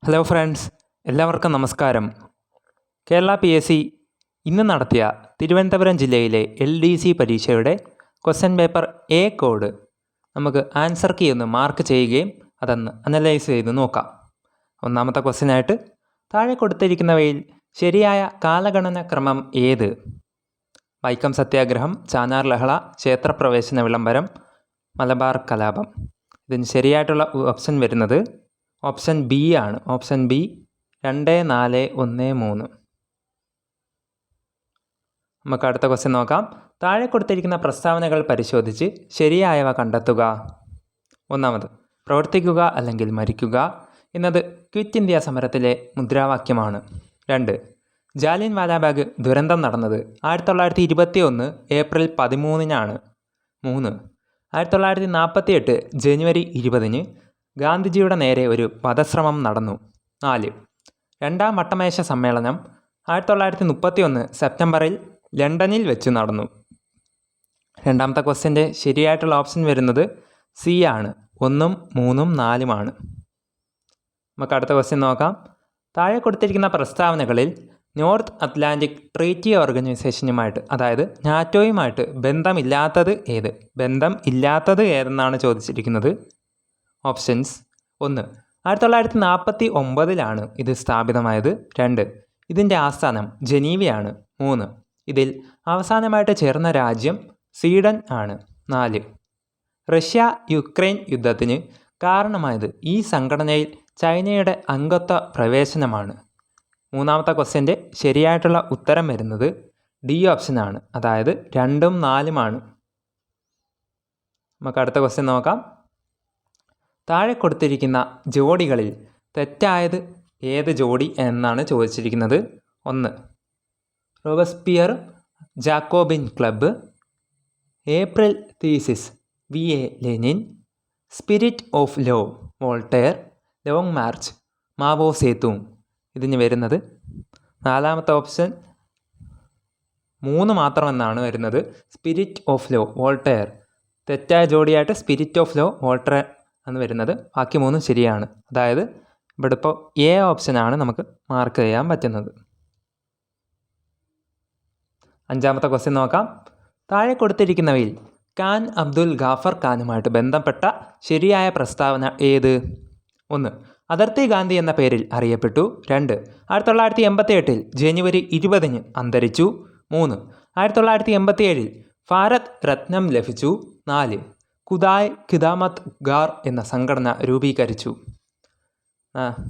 Hello friends, എല്ലാവർക്കും നമസ്കാരം. Kerala PSC ഇന്ന് നടത്തിയ തിരുവനന്തപുരം ജില്ലയിലെ LDC പരീക്ഷയുടെ ക്വസ്റ്റ്യൻ പേപ്പർ A കോഡ് നമുക്ക് ആൻസർ കീ ഒന്ന് മാർക്ക് ചെയ്യുകയും അതൊന്ന് അനലൈസ് ചെയ്ത് നോക്കാം. ഒന്നാമത്തെ ക്വസ്റ്റ്യനായിട്ട് താഴെ കൊടുത്തിരിക്കുന്നവയിൽ ശരിയായ കാലഗണന ക്രമം ഏത്? വൈക്കം സത്യാഗ്രഹം, ചാനാർ ലഹള, ക്ഷേത്രപ്രവേശന വിളംബരം, മലബാർ കലാപം. ഇതിന് ശരിയായിട്ടുള്ള ഓപ്ഷൻ വരുന്നത് ഓപ്ഷൻ ബി ആണ്. Option B 2, 4, 1, 3. നമുക്ക് അടുത്ത ക്വസ്റ്റ്യൻ നോക്കാം. താഴെ കൊടുത്തിരിക്കുന്ന പ്രസ്താവനകൾ പരിശോധിച്ച് ശരിയായവ കണ്ടെത്തുക. ഒന്നാമത്, പ്രവർത്തിക്കുക അല്ലെങ്കിൽ മരിക്കുക എന്നത് ക്വിറ്റ് ഇന്ത്യ സമരത്തിലെ മുദ്രാവാക്യമാണ്. 2, ജാലിയൻ വാലാബാഗ് ദുരന്തം നടന്നത് 1921 ഏപ്രിൽ 13-നാണ്. 3, 1948 ജനുവരി 20-ന് ഗാന്ധിജിയുടെ നേരെ ഒരു വധശ്രമം നടന്നു. 4, രണ്ടാം വട്ടമേശ സമ്മേളനം 1931 സെപ്റ്റംബറിൽ ലണ്ടനിൽ വെച്ച് നടന്നു. രണ്ടാമത്തെ ക്വസ്റ്റ്യൻ്റെ ശരിയായിട്ടുള്ള ഓപ്ഷൻ വരുന്നത് സി ആണ്. 1, 3, 4. നമുക്ക് അടുത്ത ക്വസ്റ്റ്യൻ നോക്കാം. താഴെ കൊടുത്തിരിക്കുന്ന പ്രസ്താവനകളിൽ നോർത്ത് അറ്റ്ലാന്റിക് ട്രീറ്റി ഓർഗനൈസേഷനുമായിട്ട്, അതായത് നാറ്റോയുമായിട്ട് ബന്ധമില്ലാത്തത് ഏതെന്നാണ് ചോദിച്ചിരിക്കുന്നത്. ഓപ്ഷൻസ്: 1, 1949-ലാണ് ഇത് സ്ഥാപിതമായത്. 2, ഇതിൻ്റെ ആസ്ഥാനം ജനീവയാണ്. 3, ഇതിൽ അവസാനമായിട്ട് ചേർന്ന രാജ്യം സ്വീഡൻ ആണ്. 4, റഷ്യ യുക്രൈൻ യുദ്ധത്തിന് കാരണമായത് ഈ സംഘടനയിൽ ചൈനയുടെ അംഗത്വ പ്രവേശനമാണ്. മൂന്നാമത്തെ ക്വസ്റ്റ്യൻ്റെ ശരിയായിട്ടുള്ള ഉത്തരം വരുന്നത് ഡി ഓപ്ഷനാണ്, അതായത് 2, 4. നമുക്ക് അടുത്ത ക്വസ്റ്റ്യൻ നോക്കാം. താഴെ കൊടുത്തിരിക്കുന്ന ജോഡികളിൽ തെറ്റായത് ഏത് ജോഡി എന്നാണ് ചോദിച്ചിരിക്കുന്നത്. 1, Robespierre Jacobin club, April theses VA Lenin, spirit of law Voltaire, long march Mao Zedong. ഇതിന് വരുന്നത് നാലാമത്തെ ഓപ്ഷൻ 3 മാത്രമെന്നാണ് വരുന്നത്. Spirit of law Voltaire. തെറ്റായ ജോഡിയായിട്ട് സ്പിരിറ്റ് ഓഫ് ലോ വോൾട്ടയർ എന്ന് വരുന്നത്. ബാക്കി 3 ശരിയാണ്. അതായത് ഇവിടെ ഇപ്പോൾ A ഓപ്ഷനാണ് നമുക്ക് മാർക്ക് ചെയ്യാൻ പറ്റുന്നത്. അഞ്ചാമത്തെ ക്വസ്റ്റ്യൻ നോക്കാം. താഴെ കൊടുത്തിരിക്കുന്നവയിൽ ഖാൻ അബ്ദുൽ ഗാഫർ ഖാനുമായിട്ട് ബന്ധപ്പെട്ട ശരിയായ പ്രസ്താവന ഏത്? 1, അതിർത്തി ഗാന്ധി എന്ന പേരിൽ അറിയപ്പെട്ടു. 2, 1988 ജനുവരി 20-ന് അന്തരിച്ചു. 3, 1987 ഭാരത് രത്നം ലഭിച്ചു. 4, ഖുദായ് ഖിദാമത്ത് ഗാർ എന്ന സംഘടന രൂപീകരിച്ചു.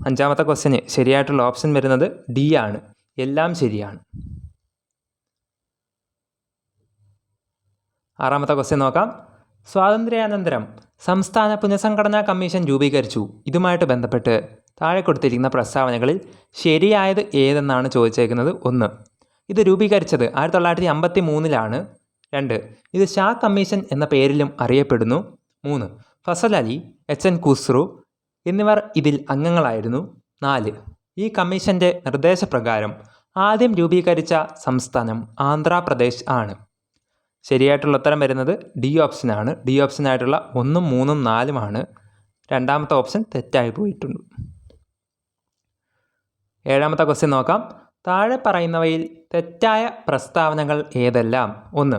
അഞ്ചാമത്തെ ക്വസ്റ്റ്യന് ശരിയായിട്ടുള്ള ഓപ്ഷൻ വരുന്നത് ഡി ആണ്. എല്ലാം ശരിയാണ്. ആറാമത്തെ ക്വസ്റ്റ്യൻ നോക്കാം. സ്വാതന്ത്ര്യാനന്തരം സംസ്ഥാന പുനഃസംഘടനാ കമ്മീഷൻ രൂപീകരിച്ചു. ഇതുമായിട്ട് ബന്ധപ്പെട്ട് താഴെ കൊടുത്തിരിക്കുന്ന പ്രസ്താവനകളിൽ ശരിയായത് ഏതെന്നാണ് ചോദിച്ചേക്കുന്നത്. 1, ഇത് രൂപീകരിച്ചത് 1953-ലാണ്. 2, ഇത് ഷാ കമ്മീഷൻ എന്ന പേരിലും അറിയപ്പെടുന്നു. 3, ഫസൽ അലി, HN ഖുസ്രു എന്നിവർ ഇതിൽ അംഗങ്ങളായിരുന്നു. 4, ഈ കമ്മീഷൻ്റെ നിർദ്ദേശപ്രകാരം ആദ്യം രൂപീകരിച്ച സംസ്ഥാനം ആന്ധ്രാപ്രദേശ് ആണ്. ശരിയായിട്ടുള്ള ഉത്തരം വരുന്നത് ഡി ഓപ്ഷനാണ്. ഡി ഓപ്ഷനായിട്ടുള്ള 1, 3, 4. രണ്ടാമത്തെ ഓപ്ഷൻ തെറ്റായി പോയിട്ടുണ്ട്. ഏഴാമത്തെ ക്വസ്റ്റ്യൻ നോക്കാം. താഴെ പറയുന്നവയിൽ തെറ്റായ പ്രസ്താവനകൾ ഏതെല്ലാം? 1,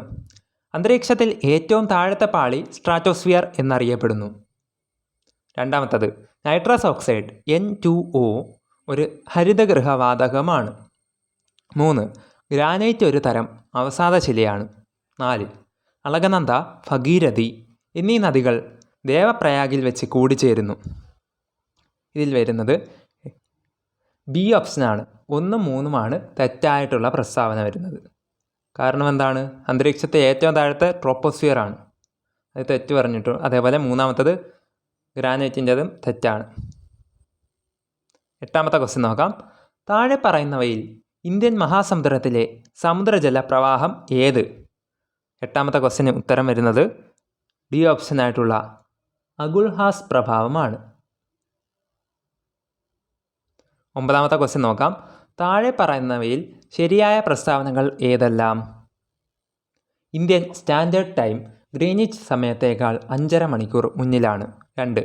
അന്തരീക്ഷത്തിൽ ഏറ്റവും താഴത്തെ പാളി സ്ട്രാറ്റോസ്ഫിയർ എന്നറിയപ്പെടുന്നു. രണ്ടാമത്തത്, നൈട്രസ് ഓക്സൈഡ് N2O ഒരു ഹരിതഗൃഹവാതകമാണ്. 3, ഗ്രാനൈറ്റ് ഒരു തരം അവസാദശിലയാണ്. 4, അളകനന്ദ, ഭഗീരഥി എന്നീ നദികൾ ദേവപ്രയാഗിൽ വെച്ച് കൂടിച്ചേരുന്നു. ഇതിൽ വരുന്നത് ബി ഓപ്ഷനാണ്. 1, 3 തെറ്റായിട്ടുള്ള പ്രസ്താവന വരുന്നത്. കാരണം എന്താണ്? അന്തരീക്ഷത്തെ ഏറ്റവും താഴത്തെ ട്രോപ്പോസ്ഫിയർ ആണ്, അത് തെറ്റ് പറഞ്ഞിട്ടു. അതേപോലെ മൂന്നാമത്തത് ഗ്രാനൈറ്റിൻ്റെതും തെറ്റാണ്. എട്ടാമത്തെ ക്വസ്റ്റ്യൻ നോക്കാം. താഴെ പറയുന്നവയിൽ ഇന്ത്യൻ മഹാസമുദ്രത്തിലെ സമുദ്രജല പ്രവാഹം ഏത്? എട്ടാമത്തെ ക്വസ്റ്റ്യന് ഉത്തരം വരുന്നത് ഡി ഓപ്ഷനായിട്ടുള്ള അഗുൽഹാസ് പ്രഭാവമാണ്. ഒമ്പതാമത്തെ ക്വസ്റ്റ്യൻ നോക്കാം. താഴെ പറയുന്നവയിൽ ശരിയായ പ്രസ്താവനകൾ ഏതെല്ലാം? ഇന്ത്യൻ സ്റ്റാൻഡേർഡ് ടൈം ഗ്രീനിച്ച് സമയത്തേക്കാൾ 5.5 മണിക്കൂർ മുന്നിലാണ്. 2,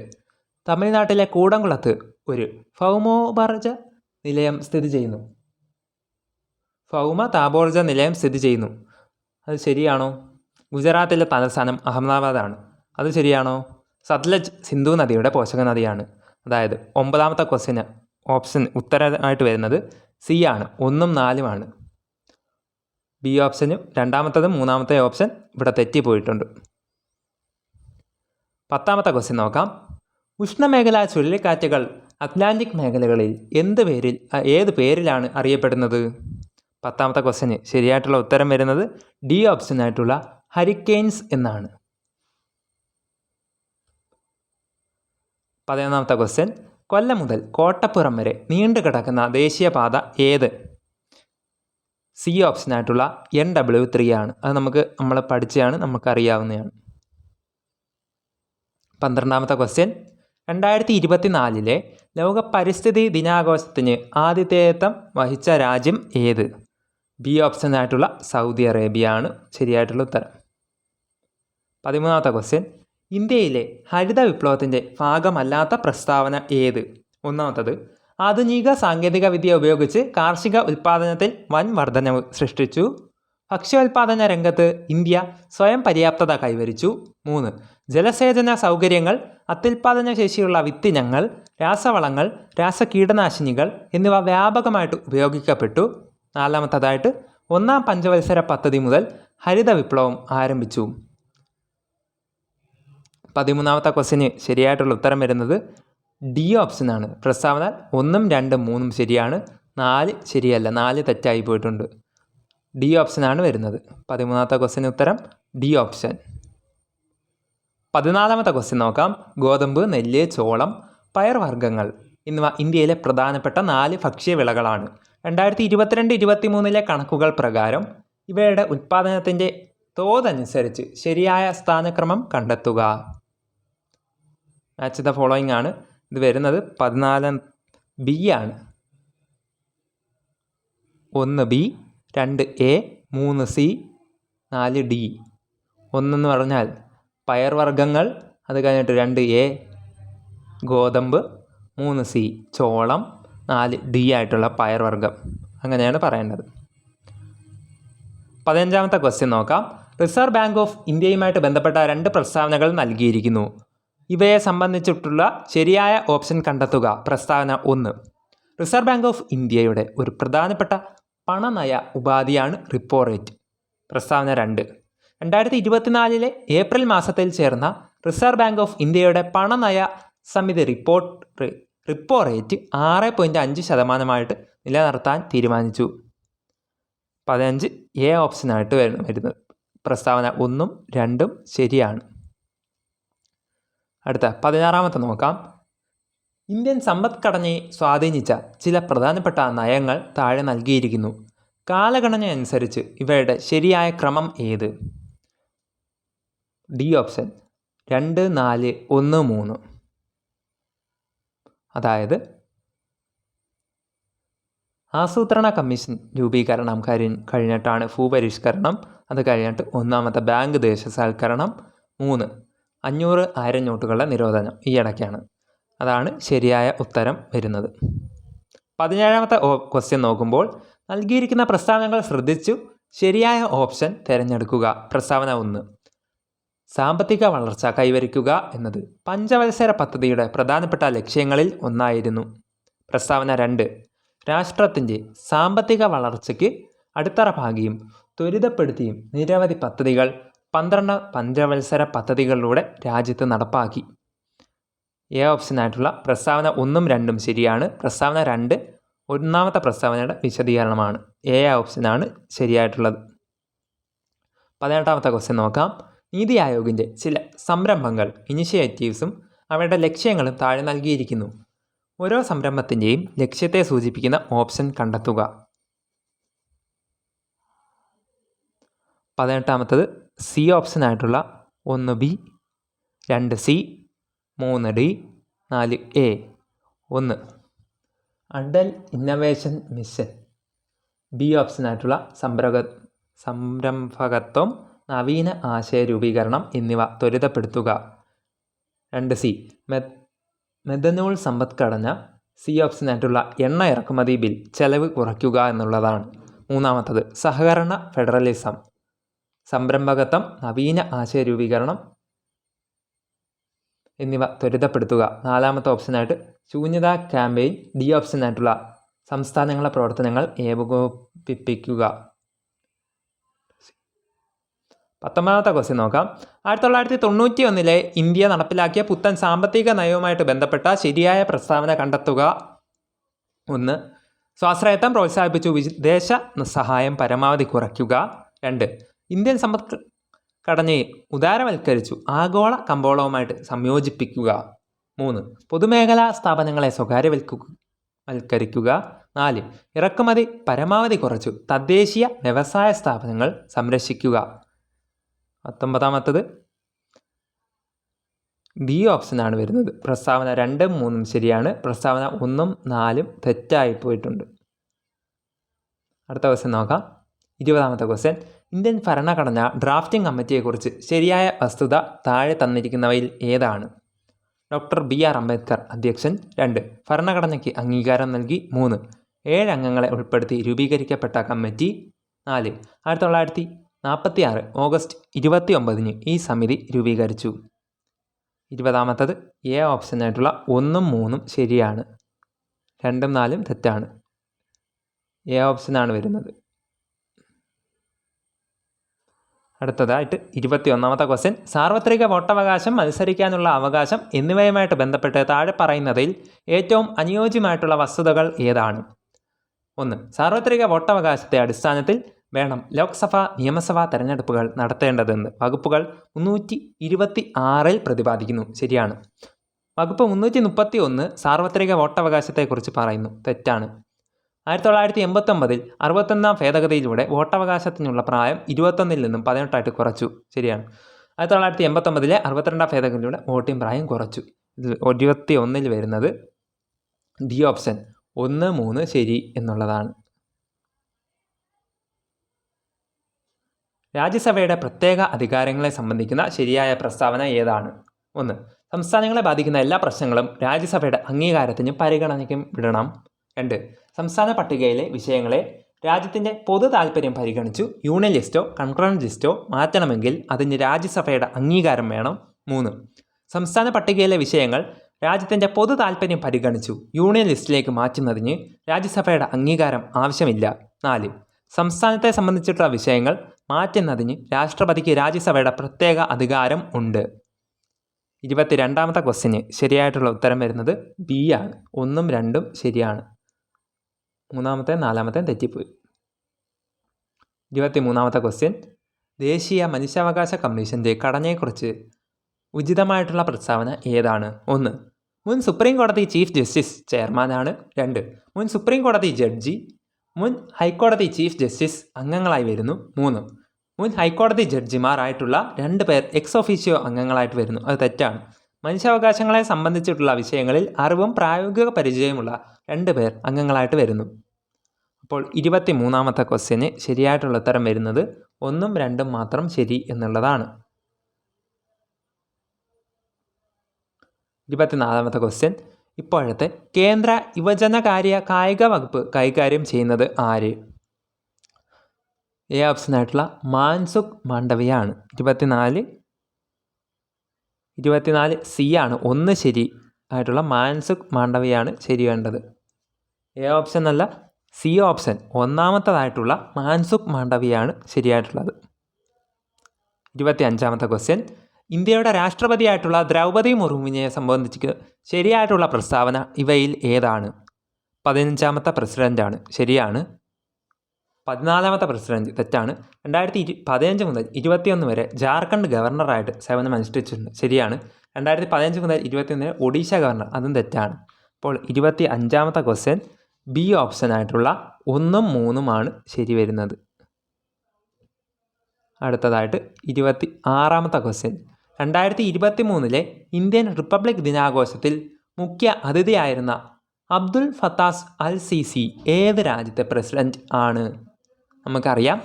തമിഴ്നാട്ടിലെ കൂടംകുളത്ത് ഒരു ഭൗമോപർജ നിലയം സ്ഥിതി ചെയ്യുന്നു? ഭൗമ താപോർജ നിലയം സ്ഥിതി ചെയ്യുന്നു. അത് ശരിയാണോ? ഗുജറാത്തിലെ തലസ്ഥാനം അഹമ്മദാബാദാണ്. അത് ശരിയാണോ? സത്ലജ് സിന്ധു നദിയുടെ പോഷക നദിയാണ്. അതായത് 9ാമത്തെ ക്വസ്റ്റ്യന് ഓപ്ഷൻ ഉത്തരമായിട്ട് വരുന്നത് സി ആണ്. 1ഉം 4ഉം ആണ്. ബി ഓപ്ഷനും 2ാമത്തതും 3ാമത്തെ ഓപ്ഷൻ ഇവിടെ തെറ്റിപ്പോയിട്ടുണ്ട്. 10ാമത്തെ ക്വസ്റ്റ്യൻ നോക്കാം. ഉഷ്ണമേഖലാ ചുഴലിക്കാറ്റുകൾ അറ്റ്ലാന്റിക് മേഖലകളിൽ ഏത് പേരിലാണ് അറിയപ്പെടുന്നത്? 10ാമത്തെ ക്വസ്റ്റ്യന് ശരിയായിട്ടുള്ള ഉത്തരം വരുന്നത് ഡി ഓപ്ഷനായിട്ടുള്ള ഹരിക്കെയിൻസ് എന്നാണ്. 11ാമത്തെ ക്വസ്റ്റ്യൻ. കൊല്ലം മുതൽ കോട്ടപ്പുറം വരെ നീണ്ടു കിടക്കുന്ന ദേശീയപാത ഏത്? സി ഓപ്ഷനായിട്ടുള്ള NW3 ആണ്. അത് നമ്മൾ പഠിച്ചതാണ്, നമുക്കറിയാവുന്നതാണ്. 12ാമത്തെ ക്വസ്റ്റ്യൻ. 2024 ലോക പരിസ്ഥിതി ദിനാഘോഷത്തിന് ആതിഥേയത്വം വഹിച്ച രാജ്യം ഏത്? ബി ഓപ്ഷനായിട്ടുള്ള സൗദി അറേബ്യ ആണ് ശരിയായിട്ടുള്ള ഉത്തരം. 13ാമത്തെ ക്വസ്റ്റ്യൻ. ഇന്ത്യയിലെ ഹരിത വിപ്ലവത്തിൻ്റെ ഭാഗമല്ലാത്ത പ്രസ്താവന ഏത്? 1ാമത്തത് ആധുനിക സാങ്കേതിക വിദ്യ ഉപയോഗിച്ച് കാർഷിക ഉൽപ്പാദനത്തിൽ വൻ വർധനവ് സൃഷ്ടിച്ചു. ഭക്ഷ്യോൽപാദന രംഗത്ത് ഇന്ത്യ സ്വയം പര്യാപ്തത കൈവരിച്ചു. 3 ജലസേചന സൗകര്യങ്ങൾ, അത്യുൽപാദന ശേഷിയുള്ള വിത്തിനങ്ങൾ, രാസവളങ്ങൾ, രാസകീടനാശിനികൾ എന്നിവ വ്യാപകമായിട്ട് ഉപയോഗിക്കപ്പെട്ടു. 4ാമത്തതായിട്ട് 1ാം പഞ്ചവത്സര പദ്ധതി മുതൽ ഹരിത വിപ്ലവം ആരംഭിച്ചു. 13ാമത്തെ ക്വസ്റ്റ്യന് ശരിയായിട്ടുള്ള ഉത്തരം വരുന്നത് ഡി ഓപ്ഷനാണ്. പ്രസ്താവന 1ഉം 2ഉം 3ഉം ശരിയാണ്, 4 ശരിയല്ല, 4 തെറ്റായി പോയിട്ടുണ്ട്. ഡി ഓപ്ഷനാണ് വരുന്നത്. 13ാമത്തെ ക്വസ്റ്റ്യന് ഉത്തരം ഡി ഓപ്ഷൻ. 14ാമത്തെ ക്വസ്റ്റ്യൻ നോക്കാം. ഗോതമ്പ്, നെല്ല്, ചോളം, പയർവർഗ്ഗങ്ങൾ എന്നിവ ഇന്ത്യയിലെ പ്രധാനപ്പെട്ട 4 ഭക്ഷ്യവിളകളാണ്. 2022-23 കണക്കുകൾ പ്രകാരം ഇവയുടെ ഉൽപ്പാദനത്തിൻ്റെ തോതനുസരിച്ച് ശരിയായ സ്ഥാനക്രമം കണ്ടെത്തുക. മാച്ച് ദ ഫോളോയിങ് ആണ്. ഇത് വരുന്നത് 14 ബി ആണ്. 1 ബി, 2 എ, 3 സി, 4 ഡി. 1 പറഞ്ഞാൽ പയർവർഗ്ഗങ്ങൾ, അത് കഴിഞ്ഞിട്ട് 2 എ ഗോതമ്പ്, 3 സി ചോളം, 4 ഡി ആയിട്ടുള്ള പയർവർഗ്ഗം. അങ്ങനെയാണ് പറയേണ്ടത്. 15ാമത്തെ ക്വസ്റ്റ്യൻ നോക്കാം. റിസർവ് ബാങ്ക് ഓഫ് ഇന്ത്യയുമായിട്ട് ബന്ധപ്പെട്ട 2 പ്രസ്താവനകൾ നൽകിയിരിക്കുന്നു. ഇവയെ സംബന്ധിച്ചിട്ടുള്ള ശരിയായ ഓപ്ഷൻ കണ്ടെത്തുക. പ്രസ്താവന 1. റിസർവ് ബാങ്ക് ഓഫ് ഇന്ത്യയുടെ ഒരു പ്രധാനപ്പെട്ട പണനയ ഉപാധിയാണ് റിപ്പോ റേറ്റ്. പ്രസ്താവന 2. 2024 ഏപ്രിൽ മാസത്തിൽ ചേർന്ന റിസർവ് ബാങ്ക് ഓഫ് ഇന്ത്യയുടെ പണനയ സമിതി റിപ്പോ റേറ്റ് 6.5% നിലനിർത്താൻ തീരുമാനിച്ചു. 15 എ ഓപ്ഷനായിട്ട് വരുന്നത്. പ്രസ്താവന 1ഉം 2ഉം ശരിയാണ്. അടുത്ത 16ാമത്തെ നോക്കാം. ഇന്ത്യൻ സമ്പദ്ഘടനയെ സ്വാധീനിച്ച ചില പ്രധാനപ്പെട്ട നയങ്ങൾ താഴെ നൽകിയിരിക്കുന്നു. കാലഗണന അനുസരിച്ച് ഇവയുടെ ശരിയായ ക്രമം ഏത്? D option 2, 4, 1, 3. അതായത് ആസൂത്രണ കമ്മീഷൻ രൂപീകരണം കഴിഞ്ഞിട്ടാണ് ഭൂപരിഷ്കരണം, അത് കഴിഞ്ഞിട്ട് 1ാമത്തെ ബാങ്ക് ദേശസാൽക്കരണം, 3 500 1000 നോട്ടുകളുടെ നിരോധനം ഈ ഇടയ്ക്കാണ്. അതാണ് ശരിയായ ഉത്തരം വരുന്നത്. 17ാമത്തെ ക്വസ്റ്റ്യൻ നോക്കുമ്പോൾ നൽകിയിരിക്കുന്ന പ്രസ്താവനകൾ ശ്രദ്ധിച്ചു ശരിയായ ഓപ്ഷൻ തിരഞ്ഞെടുക്കുക. പ്രസ്താവന 1. സാമ്പത്തിക വളർച്ച കൈവരിക്കുക എന്നത് പഞ്ചവത്സര പദ്ധതിയുടെ പ്രധാനപ്പെട്ട ലക്ഷ്യങ്ങളിൽ ഒന്നായിരുന്നു. പ്രസ്താവന 2. രാഷ്ട്രത്തിൻ്റെ സാമ്പത്തിക വളർച്ചയ്ക്ക് അടിത്തറ പാകിയും ത്വരിതപ്പെടുത്തിയും നിരവധി പദ്ധതികൾ 12 പഞ്ചവത്സര പദ്ധതികളിലൂടെ രാജ്യത്ത് നടപ്പാക്കി. എ ഓപ്ഷനായിട്ടുള്ള പ്രസ്താവന 1ഉം 2ഉം ശരിയാണ്. പ്രസ്താവന 2 1ാമത്തെ പ്രസ്താവനയുടെ വിശദീകരണമാണ്. എ ഓപ്ഷനാണ് ശരിയായിട്ടുള്ളത്. 18ാമത്തെ ക്വസ്റ്റ്യൻ നോക്കാം. നീതി ആയോഗിൻ്റെ ചില സംരംഭങ്ങൾ, ഇനിഷ്യേറ്റീവ്സും അവയുടെ ലക്ഷ്യങ്ങളും താഴെ നൽകിയിരിക്കുന്നു. ഓരോ സംരംഭത്തിൻ്റെയും ലക്ഷ്യത്തെ സൂചിപ്പിക്കുന്ന ഓപ്ഷൻ കണ്ടെത്തുക. 18ാമത്തത് സി ഓപ്ഷനായിട്ടുള്ള 1 B, 2 C, 3 D, 4 A. 1 Atal innovation mission. B ഓപ്ഷനായിട്ടുള്ള സംരംഭകത്വം, നവീന ആശയ രൂപീകരണം എന്നിവ ത്വരിതപ്പെടുത്തുക. 2 സി മെഥനോൾ സമ്പദ്ഘടന, സി ഓപ്ഷനായിട്ടുള്ള എണ്ണ ഇറക്കുമതി ബിൽ ചെലവ് കുറയ്ക്കുക എന്നുള്ളതാണ്. മൂന്നാമത്തത് സഹകരണ ഫെഡറലിസം, സംരംഭകത്വം, നവീന ആശയ രൂപീകരണം എന്നിവ ത്വരിതപ്പെടുത്തുക. നാലാമത്തെ ഓപ്ഷനായിട്ട് ശൂന്യതാ ക്യാമ്പയിൻ. ഡി ഓപ്ഷനായിട്ടുള്ള സംസ്ഥാനങ്ങളുടെ പ്രവർത്തനങ്ങൾ ഏകോപിപ്പിക്കുക. 19ാമത്തെ ക്വസ്റ്റ്യൻ നോക്കാം. 1991 ഇന്ത്യ നടപ്പിലാക്കിയ പുത്തൻ സാമ്പത്തിക നയവുമായിട്ട് ബന്ധപ്പെട്ട ശരിയായ പ്രസ്താവന കണ്ടെത്തുക. 1. സ്വാശ്രയത്വം പ്രോത്സാഹിപ്പിച്ചു, വിദേശ സഹായം പരമാവധി കുറയ്ക്കുക. 2. ഇന്ത്യൻ സമ്പദ്ഘടനയെ ഉദാരവൽക്കരിച്ചു, ആഗോള കമ്പോളവുമായിട്ട് സംയോജിപ്പിക്കുക. 3. പൊതുമേഖലാ സ്ഥാപനങ്ങളെ സ്വകാര്യവൽക്കരിക്കുക. 4. ഇറക്കുമതി പരമാവധി കുറച്ചു, തദ്ദേശീയ വ്യവസായ സ്ഥാപനങ്ങൾ സംരക്ഷിക്കുക. 19ാമത്തത് ബി ഓപ്ഷനാണ് വരുന്നത്. പ്രസ്താവന 2ഉം 3ഉം ശരിയാണ്. പ്രസ്താവന 1ഉം 4ഉം തെറ്റായി പോയിട്ടുണ്ട്. അടുത്ത ക്വസ്റ്റ്യൻ നോക്കാം. 20ാമത്തെ ക്വസ്റ്റ്യൻ. ഇന്ത്യൻ ഭരണഘടന ഡ്രാഫ്റ്റിംഗ് കമ്മിറ്റിയെക്കുറിച്ച് ശരിയായ വസ്തുത താഴെ തന്നിരിക്കുന്നവയിൽ ഏതാണ്? ഡോക്ടർ BR അംബേദ്കർ അധ്യക്ഷൻ. 2. ഭരണഘടനയ്ക്ക് അംഗീകാരം നൽകി. 3. 7 അംഗങ്ങളെ ഉൾപ്പെടുത്തി രൂപീകരിക്കപ്പെട്ട കമ്മിറ്റി. 4. 1946 ഓഗസ്റ്റ് 29 ഈ സമിതി രൂപീകരിച്ചു. 20ാമത്തത് എ ഓപ്ഷനായിട്ടുള്ള 1ഉം 3ഉം ശരിയാണ്. 2ഉം 4ഉം തെറ്റാണ്. എ ഓപ്ഷനാണ് വരുന്നത്. അടുത്തതായിട്ട് 21ാമത്തെ ക്വസ്റ്റ്യൻ. സാർവത്രിക വോട്ടവകാശം, മത്സരിക്കാനുള്ള അവകാശം എന്നിവയുമായിട്ട് ബന്ധപ്പെട്ട് താഴെ പറയുന്നതിൽ ഏറ്റവും അനുയോജ്യമായിട്ടുള്ള വസ്തുതകൾ ഏതാണ്? 1. സാർവത്രിക വോട്ടവകാശത്തെ അടിസ്ഥാനത്തിൽ വേണം ലോക്സഭ നിയമസഭാ തെരഞ്ഞെടുപ്പുകൾ നടത്തേണ്ടതെന്ന് വകുപ്പുകൾ 326 പ്രതിപാദിക്കുന്നു. ശരിയാണ്. വകുപ്പ് 331 സാർവത്രിക വോട്ടവകാശത്തെക്കുറിച്ച് പറയുന്നു. തെറ്റാണ്. 1989 61ാം ഭേദഗതിയിലൂടെ വോട്ടവകാശത്തിനുള്ള പ്രായം 21 നിന്നും 18 കുറച്ചു. ശരിയാണ്. 1989 62ാം ഭേദഗതിയിലൂടെ വോട്ടിംഗ് പ്രായം കുറച്ചു. ഇത് 21 വരുന്നത് ഡി ഓപ്ഷൻ 1, 3 ശരി എന്നുള്ളതാണ്. രാജ്യസഭയുടെ പ്രത്യേക അധികാരങ്ങളെ സംബന്ധിക്കുന്ന ശരിയായ പ്രസ്താവന ഏതാണ്? 1. സംസ്ഥാനങ്ങളെ ബാധിക്കുന്ന എല്ലാ പ്രശ്നങ്ങളും രാജ്യസഭയുടെ അംഗീകാരത്തിന് പരിഗണനയ്ക്കും വിടണം. 2. സംസ്ഥാന പട്ടികയിലെ വിഷയങ്ങളെ രാജ്യത്തിൻ്റെ പൊതു താൽപ്പര്യം പരിഗണിച്ചു യൂണിയൻ ലിസ്റ്റോ കൺകറന്റ് ലിസ്റ്റോ മാറ്റണമെങ്കിൽ അതിന് രാജ്യസഭയുടെ അംഗീകാരം വേണം. 3. സംസ്ഥാന പട്ടികയിലെ വിഷയങ്ങൾ രാജ്യത്തിൻ്റെ പൊതു താൽപ്പര്യം പരിഗണിച്ചു യൂണിയൻ ലിസ്റ്റിലേക്ക് മാറ്റുന്നതിന് രാജ്യസഭയുടെ അംഗീകാരം ആവശ്യമില്ല. 4. സംസ്ഥാനത്തെ സംബന്ധിച്ചിട്ടുള്ള വിഷയങ്ങൾ മാറ്റുന്നതിന് രാഷ്ട്രപതിക്ക് രാജ്യസഭയുടെ പ്രത്യേക അധികാരം ഉണ്ട്. 22ാമത്തെ ക്വസ്റ്റ്യന് ശരിയായിട്ടുള്ള ഉത്തരം വരുന്നത് ബി ആണ്. 1ഉം 2ഉം ശരിയാണ്. 3ാമത്തെ 4ാമത്തെ തെറ്റിപ്പോയി. 23ാമത്തെ ക്വസ്റ്റ്യൻ. ദേശീയ മനുഷ്യാവകാശ കമ്മീഷൻ്റെ ഘടനയെക്കുറിച്ച് ഉചിതമായിട്ടുള്ള പ്രസ്താവന ഏതാണ്? 1. മുൻ സുപ്രീം കോടതി ചീഫ് ജസ്റ്റിസ് ചെയർമാനാണ്. 2. മുൻ സുപ്രീം കോടതി ജഡ്ജി മുൻ ഹൈക്കോടതി ചീഫ് ജസ്റ്റിസ് അംഗങ്ങളായി വരുന്നു. 3. മുൻ ഹൈക്കോടതി ജഡ്ജിമാരായിട്ടുള്ള 2 പേർ എക്സ് ഒഫീഷ്യോ അംഗങ്ങളായിട്ട് വരുന്നു. അത് തെറ്റാണ്. മനുഷ്യാവകാശങ്ങളെ സംബന്ധിച്ചിട്ടുള്ള വിഷയങ്ങളിൽ അറിവും പ്രായോഗിക പരിചയമുള്ള 2 പേർ അംഗങ്ങളായിട്ട് വരുന്നു. അപ്പോൾ 23ാമത്തെ ക്വസ്റ്റ്യന് ശരിയായിട്ടുള്ള ഉത്തരം വരുന്നത് 1ഉം 2ഉം മാത്രം ശരി എന്നുള്ളതാണ്. 24ാമത്തെ ക്വസ്റ്റ്യൻ. ഇപ്പോഴത്തെ കേന്ദ്ര യുവജനകാര്യ കായിക വകുപ്പ് കൈകാര്യം ചെയ്യുന്നത് ആര്? എ ഓപ്ഷനായിട്ടുള്ള മാൻസുഖ് മാണ്ഡവ്യയാണ്. 24 സി ആണ്. 1 ശരി ആയിട്ടുള്ള മാൻസുഖ് മാണ്ഡവ്യയാണ് ശരി വേണ്ടത്. എ ഓപ്ഷൻ അല്ല, സി ഓപ്ഷൻ 1ാമത്തതായിട്ടുള്ള മാൻസുഖ് മാണ്ഡവ്യയാണ് ശരിയായിട്ടുള്ളത്. 25ാമത്തെ ക്വസ്റ്റ്യൻ. ഇന്ത്യയുടെ രാഷ്ട്രപതിയായിട്ടുള്ള ദ്രൗപദി മുർമുവിനെ സംബന്ധിച്ച് ശരിയായിട്ടുള്ള പ്രസ്താവന ഇവയിൽ ഏതാണ്? 15ാമത്തെ പ്രസിഡൻ്റാണ്. ശരിയാണ്. 14ാമത്തെ പ്രസിഡന്റ് തെറ്റാണ്. 2015 മുതൽ 21 വരെ ജാർഖണ്ഡ് ഗവർണറായിട്ട് സേവനമനുഷ്ഠിച്ചിട്ടുണ്ട്. ശരിയാണ്. 2015 മുതൽ 21 വരെ ഒഡീഷ ഗവർണർ, അതും തെറ്റാണ്. അപ്പോൾ 25ാമത്തെ ക്വസ്റ്റ്യൻ ബി ഓപ്ഷനായിട്ടുള്ള 1ഉം 3ഉമാണ് ശരി വരുന്നത്. അടുത്തതായിട്ട് 26ാമത്തെ ക്വസ്റ്റ്യൻ. 2023 ഇന്ത്യൻ റിപ്പബ്ലിക് ദിനാഘോഷത്തിൽ മുഖ്യ അതിഥിയായിരുന്ന അബ്ദുൽ ഫത്താഹ് അൽ സിസി ഏത് രാജ്യത്തെ പ്രസിഡന്റ് ആണ്? നമുക്കറിയാം,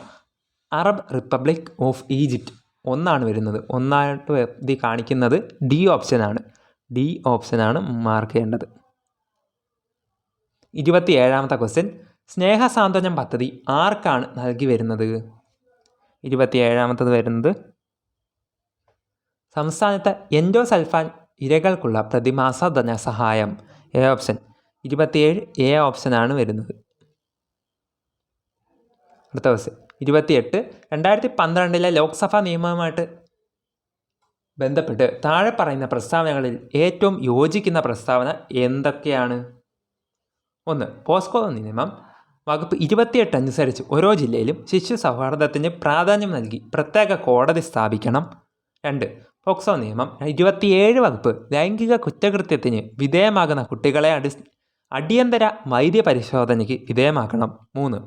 അറബ് റിപ്പബ്ലിക് ഓഫ് ഈജിപ്റ്റ് 1ആണ് വരുന്നത്. 1ആയിട്ട് എഴുതി കാണിക്കുന്നത് ഡി ഓപ്ഷനാണ്. ഡി ഓപ്ഷനാണ് മാർക്ക് ചെയ്യേണ്ടത്. 27ാമത്തെ ക്വസ്റ്റ്യൻ, സ്നേഹസാന്ത്വനം പദ്ധതി ആർക്കാണ് നൽകി വരുന്നത്? 27ാമത്തത് വരുന്നത് സംസ്ഥാനത്തെ എൻഡോസൾഫാൻ ഇരകൾക്കുള്ള പ്രതിമാസ ധനസഹായം. A option. 27 എ ഓപ്ഷനാണ് വരുന്നത്. അടുത്ത ക്വസ്റ്റ്യൻ 28, 2012 ലോക്സഭാ നിയമവുമായിട്ട് ബന്ധപ്പെട്ട് താഴെ പറയുന്ന പ്രസ്താവനകളിൽ ഏറ്റവും യോജിക്കുന്ന പ്രസ്താവന എന്തൊക്കെയാണ്? 1. പോസ്കോ നിയമം വകുപ്പ് 28 അനുസരിച്ച് ഓരോ ജില്ലയിലും ശിശു സൗഹാർദ്ദത്തിന് പ്രാധാന്യം നൽകി പ്രത്യേക കോടതി സ്ഥാപിക്കണം. 2. പോക്സോ നിയമം 27 വകുപ്പ് ലൈംഗിക കുറ്റകൃത്യത്തിന് വിധേയമാകുന്ന കുട്ടികളെ അടിയന്തര വൈദ്യ പരിശോധനയ്ക്ക് വിധേയമാക്കണം. 3.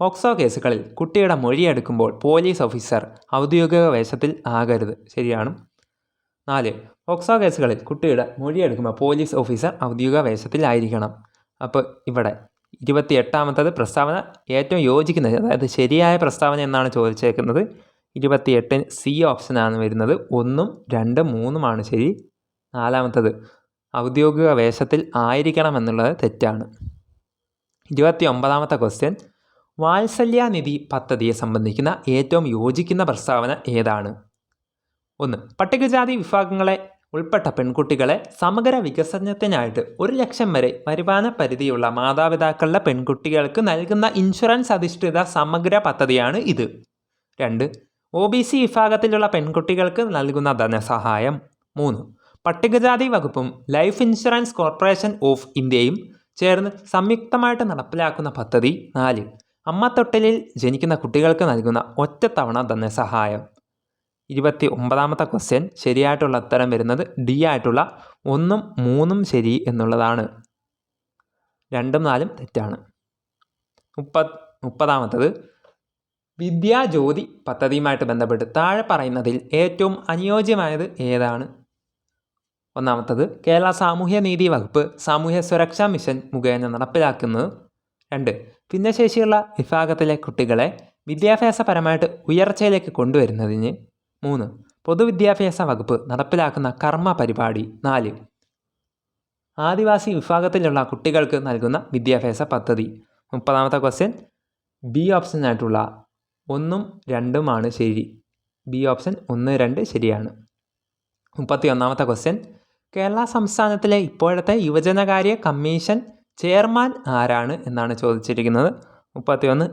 പോക്സോ കേസുകളിൽ കുട്ടിയുടെ മൊഴിയെടുക്കുമ്പോൾ പോലീസ് ഓഫീസർ ഔദ്യോഗിക വേഷത്തിൽ ആകരുത്. ശരിയാണ്. 4. പോക്സോ കേസുകളിൽ കുട്ടിയുടെ മൊഴിയെടുക്കുമ്പോൾ പോലീസ് ഓഫീസർ ഔദ്യോഗിക വേഷത്തിലായിരിക്കണം. അപ്പോൾ ഇവിടെ 28ാമത്തത് പ്രസ്താവന ഏറ്റവും യോജിക്കുന്നത്, അതായത് ശരിയായ പ്രസ്താവന എന്നാണ് ചോദിച്ചേക്കുന്നത്. 28 സി ഓപ്ഷനാണ് വരുന്നത്. 1, 2, 3 ശരി. 4ാമത്തത് ഔദ്യോഗിക വേഷത്തിൽ ആയിരിക്കണം എന്നുള്ളത് തെറ്റാണ്. 29ാമത്തെ ക്വസ്റ്റ്യൻ, വാത്സല്യനിധി പദ്ധതിയെ സംബന്ധിക്കുന്ന ഏറ്റവും യോജിക്കുന്ന പ്രസ്താവന ഏതാണ്? 1. പട്ടികജാതി വിഭാഗങ്ങളെ ഉൾപ്പെട്ട പെൺകുട്ടികളെ സമഗ്ര വികസനത്തിനായിട്ട് 1 ലക്ഷം വരെ വരുമാന പരിധിയുള്ള മാതാപിതാക്കളുടെ പെൺകുട്ടികൾക്ക് നൽകുന്ന ഇൻഷുറൻസ് അധിഷ്ഠിത സമഗ്ര പദ്ധതിയാണ് ഇത്. 2. OBC വിഭാഗത്തിലുള്ള പെൺകുട്ടികൾക്ക് നൽകുന്ന ധനസഹായം. 3. പട്ടികജാതി വകുപ്പും ലൈഫ് ഇൻഷുറൻസ് കോർപ്പറേഷൻ ഓഫ് ഇന്ത്യയും ചേർന്ന് സംയുക്തമായിട്ട് നടപ്പിലാക്കുന്ന പദ്ധതി. 4. അമ്മത്തൊട്ടിലിൽ ജനിക്കുന്ന കുട്ടികൾക്ക് നൽകുന്ന ഒറ്റത്തവണ ധനസഹായം. 29ാമത്തെ ക്വസ്റ്റ്യൻ ശരിയായിട്ടുള്ള ഉത്തരം വരുന്നത് ഡി ആയിട്ടുള്ള 1, 3 ശരി എന്നുള്ളതാണ്. 2, 4 തെറ്റാണ്. 30ാമത്തത്, വിദ്യാജ്യോതി പദ്ധതിയുമായിട്ട് ബന്ധപ്പെട്ട് താഴെ പറയുന്നതിൽ ഏറ്റവും അനുയോജ്യമായത് ഏതാണ്? 1. കേരള സാമൂഹ്യനീതി വകുപ്പ് സാമൂഹ്യ സുരക്ഷാ മിഷൻ മുഖേന നടപ്പിലാക്കുന്നത്. 2. ഭിന്നശേഷിയുള്ള വിഭാഗത്തിലെ കുട്ടികളെ വിദ്യാഭ്യാസപരമായിട്ട് ഉയർച്ചയിലേക്ക് കൊണ്ടുവരുന്നതിന്. 3. പൊതുവിദ്യാഭ്യാസ വകുപ്പ് നടപ്പിലാക്കുന്ന കർമ്മ പരിപാടി. 4. ആദിവാസി വിഭാഗത്തിലുള്ള കുട്ടികൾക്ക് നൽകുന്ന വിദ്യാഭ്യാസ പദ്ധതി. 30ാമത്തെ ക്വസ്റ്റ്യൻ ബി ഓപ്ഷനായിട്ടുള്ള 1, 2 ശരി. ബി ഓപ്ഷൻ 1, 2 ശരിയാണ്. 31ാമത്തെ ക്വസ്റ്റ്യൻ, കേരള സംസ്ഥാനത്തിലെ ഇപ്പോഴത്തെ യുവജനകാര്യ കമ്മീഷൻ ചെയർമാൻ ആരാണ് എന്നാണ് ചോദിച്ചിരിക്കുന്നത്. 31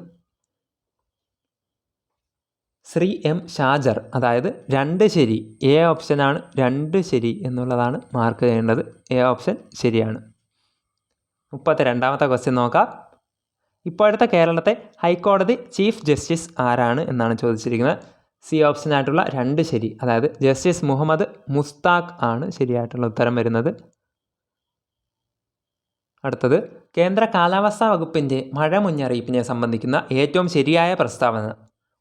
ശ്രീ M ഷാജർ, അതായത് 2 ശരി. എ ഓപ്ഷനാണ് 2 ശരി എന്നുള്ളതാണ് മാർക്ക് ചെയ്യേണ്ടത്. എ ഓപ്ഷൻ ശരിയാണ്. 32ാമത്തെ ക്വസ്റ്റ്യൻ നോക്കാം. ഇപ്പോഴത്തെ കേരളത്തെ ഹൈക്കോടതി ചീഫ് ജസ്റ്റിസ് ആരാണ് എന്നാണ് ചോദിച്ചിരിക്കുന്നത്. സി ഓപ്ഷനായിട്ടുള്ള 2 ശരി, അതായത് ജസ്റ്റിസ് മുഹമ്മദ് മുസ്താഖ് ആണ് ശരിയായിട്ടുള്ള ഉത്തരം വരുന്നത്. അടുത്തത്, കേന്ദ്ര കാലാവസ്ഥാ വകുപ്പിൻ്റെ മഴ മുന്നറിയിപ്പിനെ സംബന്ധിക്കുന്ന ഏറ്റവും ശരിയായ പ്രസ്താവന.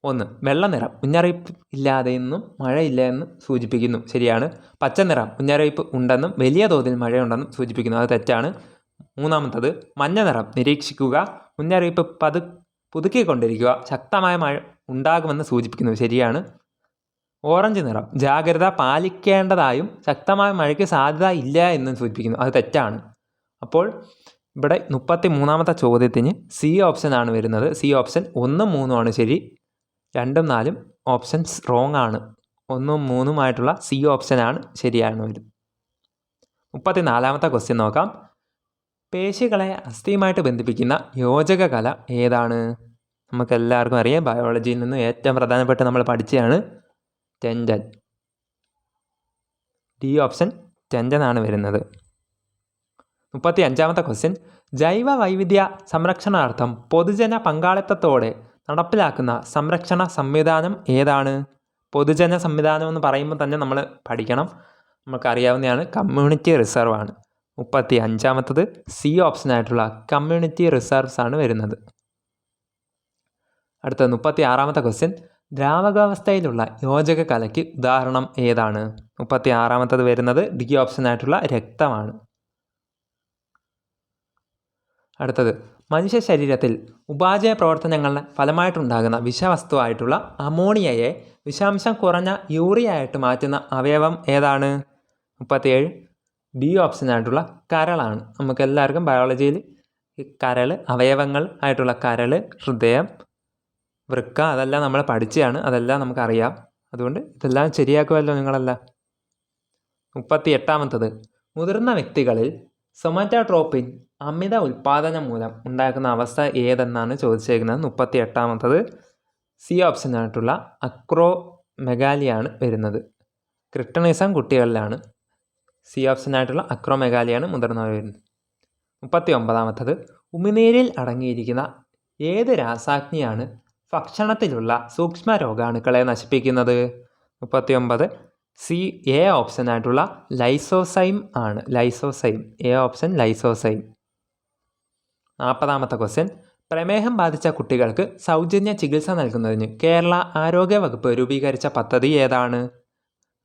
1. വെള്ള നിറം മുന്നറിയിപ്പ് ഇല്ലാതെയെന്നും മഴയില്ല എന്നും സൂചിപ്പിക്കുന്നു. ശരിയാണ്. പച്ച നിറം മുന്നറിയിപ്പ് ഉണ്ടെന്നും വലിയ തോതിൽ മഴയുണ്ടെന്നും സൂചിപ്പിക്കുന്നു. അത് തെറ്റാണ്. 3ാമത്തത്, മഞ്ഞ നിറം നിരീക്ഷിക്കുക, മുന്നറിയിപ്പ് പുതുക്കിക്കൊണ്ടിരിക്കുക, ശക്തമായ മഴ ഉണ്ടാകുമെന്ന് സൂചിപ്പിക്കുന്നു. ശരിയാണ്. ഓറഞ്ച് നിറം ജാഗ്രത പാലിക്കേണ്ടതായും ശക്തമായ മഴയ്ക്ക് സാധ്യത ഇല്ല എന്നും സൂചിപ്പിക്കുന്നു. അത് തെറ്റാണ്. അപ്പോൾ ഇവിടെ 33ാമത്തെ ചോദ്യത്തിന് സി ഓപ്ഷനാണ് വരുന്നത്. സി ഓപ്ഷൻ 1, 3 ശരി. 2, 4 ഓപ്ഷൻസ് റോങ് ആണ്. 1, 3 സി ഓപ്ഷനാണ് ശരിയാണ് വരുന്നത്. 34ാമത്തെ ക്വസ്റ്റ്യൻ നോക്കാം. പേശികളെ അസ്ഥിയുമായിട്ട് ബന്ധിപ്പിക്കുന്ന യോജക കല ഏതാണ്? നമുക്കെല്ലാവർക്കും അറിയാം, ബയോളജിയിൽ നിന്ന് ഏറ്റവും പ്രധാനപ്പെട്ട നമ്മൾ പഠിച്ചതാണ് ടെൻഡൻ. ഡി ഓപ്ഷൻ ടെൻഡൻ ആണ് വരുന്നത്. 35ാമത്തെ ക്വസ്റ്റ്യൻ, ജൈവ വൈവിധ്യ സംരക്ഷണാർത്ഥം പൊതുജന പങ്കാളിത്തത്തോടെ നടപ്പിലാക്കുന്ന സംരക്ഷണ സംവിധാനം ഏതാണ്? പൊതുജന സംവിധാനം എന്ന് പറയുമ്പോൾ തന്നെ നമ്മൾ പഠിക്കണം, നമുക്കറിയാവുന്നതാണ് കമ്മ്യൂണിറ്റി റിസർവ് ആണ്. 35ാമത്തത് സി ഓപ്ഷനായിട്ടുള്ള കമ്മ്യൂണിറ്റി റിസർവ്സ് ആണ് വരുന്നത്. അടുത്ത 36ാമത്തെ ക്വസ്റ്റ്യൻ, ദ്രാവകാവസ്ഥയിലുള്ള യോജക കലയ്ക്ക് ഉദാഹരണം ഏതാണ്? 36ാമത്തത് വരുന്നത് ഡി ഓപ്ഷനായിട്ടുള്ള രക്തമാണ്. അടുത്തത്, മനുഷ്യ ശരീരത്തിൽ ഉപാപചയ പ്രവർത്തനങ്ങളുടെ ഫലമായിട്ടുണ്ടാകുന്ന വിഷവസ്തുവായിട്ടുള്ള അമോണിയയെ വിഷാംശം കുറഞ്ഞ യൂറിയ ആയിട്ട് മാറ്റുന്ന അവയവം ഏതാണ്? 37 ബി ഓപ്ഷനായിട്ടുള്ള കരളാണ്. നമുക്കെല്ലാവർക്കും ബയോളജിയിൽ കരൾ, അവയവങ്ങൾ ആയിട്ടുള്ള കരൾ, ഹൃദയം, വൃക്ക, അതെല്ലാം നമ്മൾ പഠിച്ചതാണ്, അതെല്ലാം നമുക്കറിയാം. അതുകൊണ്ട് ഇതെല്ലാം ശരിയാക്കുമല്ലോ നിങ്ങളെല്ലാം. 38ാമത്തത്, മുതിർന്ന വ്യക്തികളിൽ സൊമാറ്റോട്രോപ്പിൻ അമിത ഉൽപ്പാദനം മൂലം ഉണ്ടാക്കുന്ന അവസ്ഥ ഏതെന്നാണ് ചോദിച്ചേക്കുന്നത്. 38ാമത്തത് സി ഓപ്ഷനായിട്ടുള്ള അക്രോമെഗാലിയാണ് വരുന്നത്. ക്രിട്ടണിസം കുട്ടികളിലാണ്. സി ഓപ്ഷനായിട്ടുള്ള അക്രോമെഗാലിയാണ് മുതിർന്നവർ വരുന്നത്. 39ാമത്തത്, ഉമിനീരിൽ അടങ്ങിയിരിക്കുന്ന ഏത് രാസാഗ്നിയാണ് ഭക്ഷണത്തിലുള്ള സൂക്ഷ്മ രോഗാണുക്കളെ നശിപ്പിക്കുന്നത്? 39 സി എ ഓപ്ഷനായിട്ടുള്ള ലൈസോസൈം ആണ്. Lysozyme, A option lysozyme. 40ാമത്തെ ക്വസ്റ്റ്യൻ, പ്രമേഹം ബാധിച്ച കുട്ടികൾക്ക് സൗജന്യ ചികിത്സ നൽകുന്നതിന് കേരള ആരോഗ്യ വകുപ്പ് രൂപീകരിച്ച പദ്ധതി ഏതാണ്?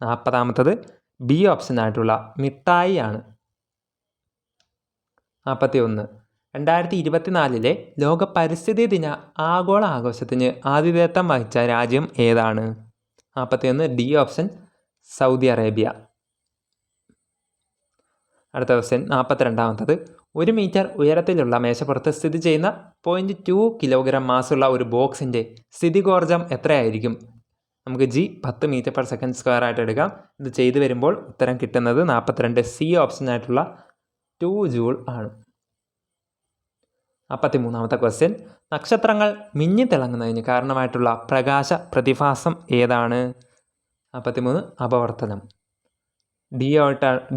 40ാമത്തത് ബി ഓപ്ഷനായിട്ടുള്ള മിഠായി ആണ്. 41 2024 ലോക പരിസ്ഥിതി ദിന ആഗോള ആഘോഷത്തിന് ആതിഥേയത്വം വഹിച്ച രാജ്യം ഏതാണ്? 41 ഡി ഓപ്ഷൻ സൗദി അറേബ്യ. അടുത്ത ക്വസ്റ്റ്യൻ 42ാമത്തത്, 1 മീറ്റർ ഉയരത്തിലുള്ള മേശപ്പുറത്ത് സ്ഥിതി ചെയ്യുന്ന 0.2 കിലോഗ്രാം മാസുള്ള ഒരു ബോക്സിൻ്റെ സ്ഥിതികോർജം എത്രയായിരിക്കും? നമുക്ക് ജി 10 മീറ്റർ/സെക്കൻഡ് ആയിട്ട് എടുക്കാം. ഇത് ചെയ്തു വരുമ്പോൾ ഉത്തരം കിട്ടുന്നത് 42 സി ഓപ്ഷനായിട്ടുള്ള 2 ജൂൾ ആണ്. 43ാമത്തെ ക്വസ്റ്റ്യൻ, നക്ഷത്രങ്ങൾ മിന്നിത്തിളങ്ങുന്നതിന് കാരണമായിട്ടുള്ള പ്രകാശ പ്രതിഭാസം ഏതാണ്? 43 അപവർത്തനം.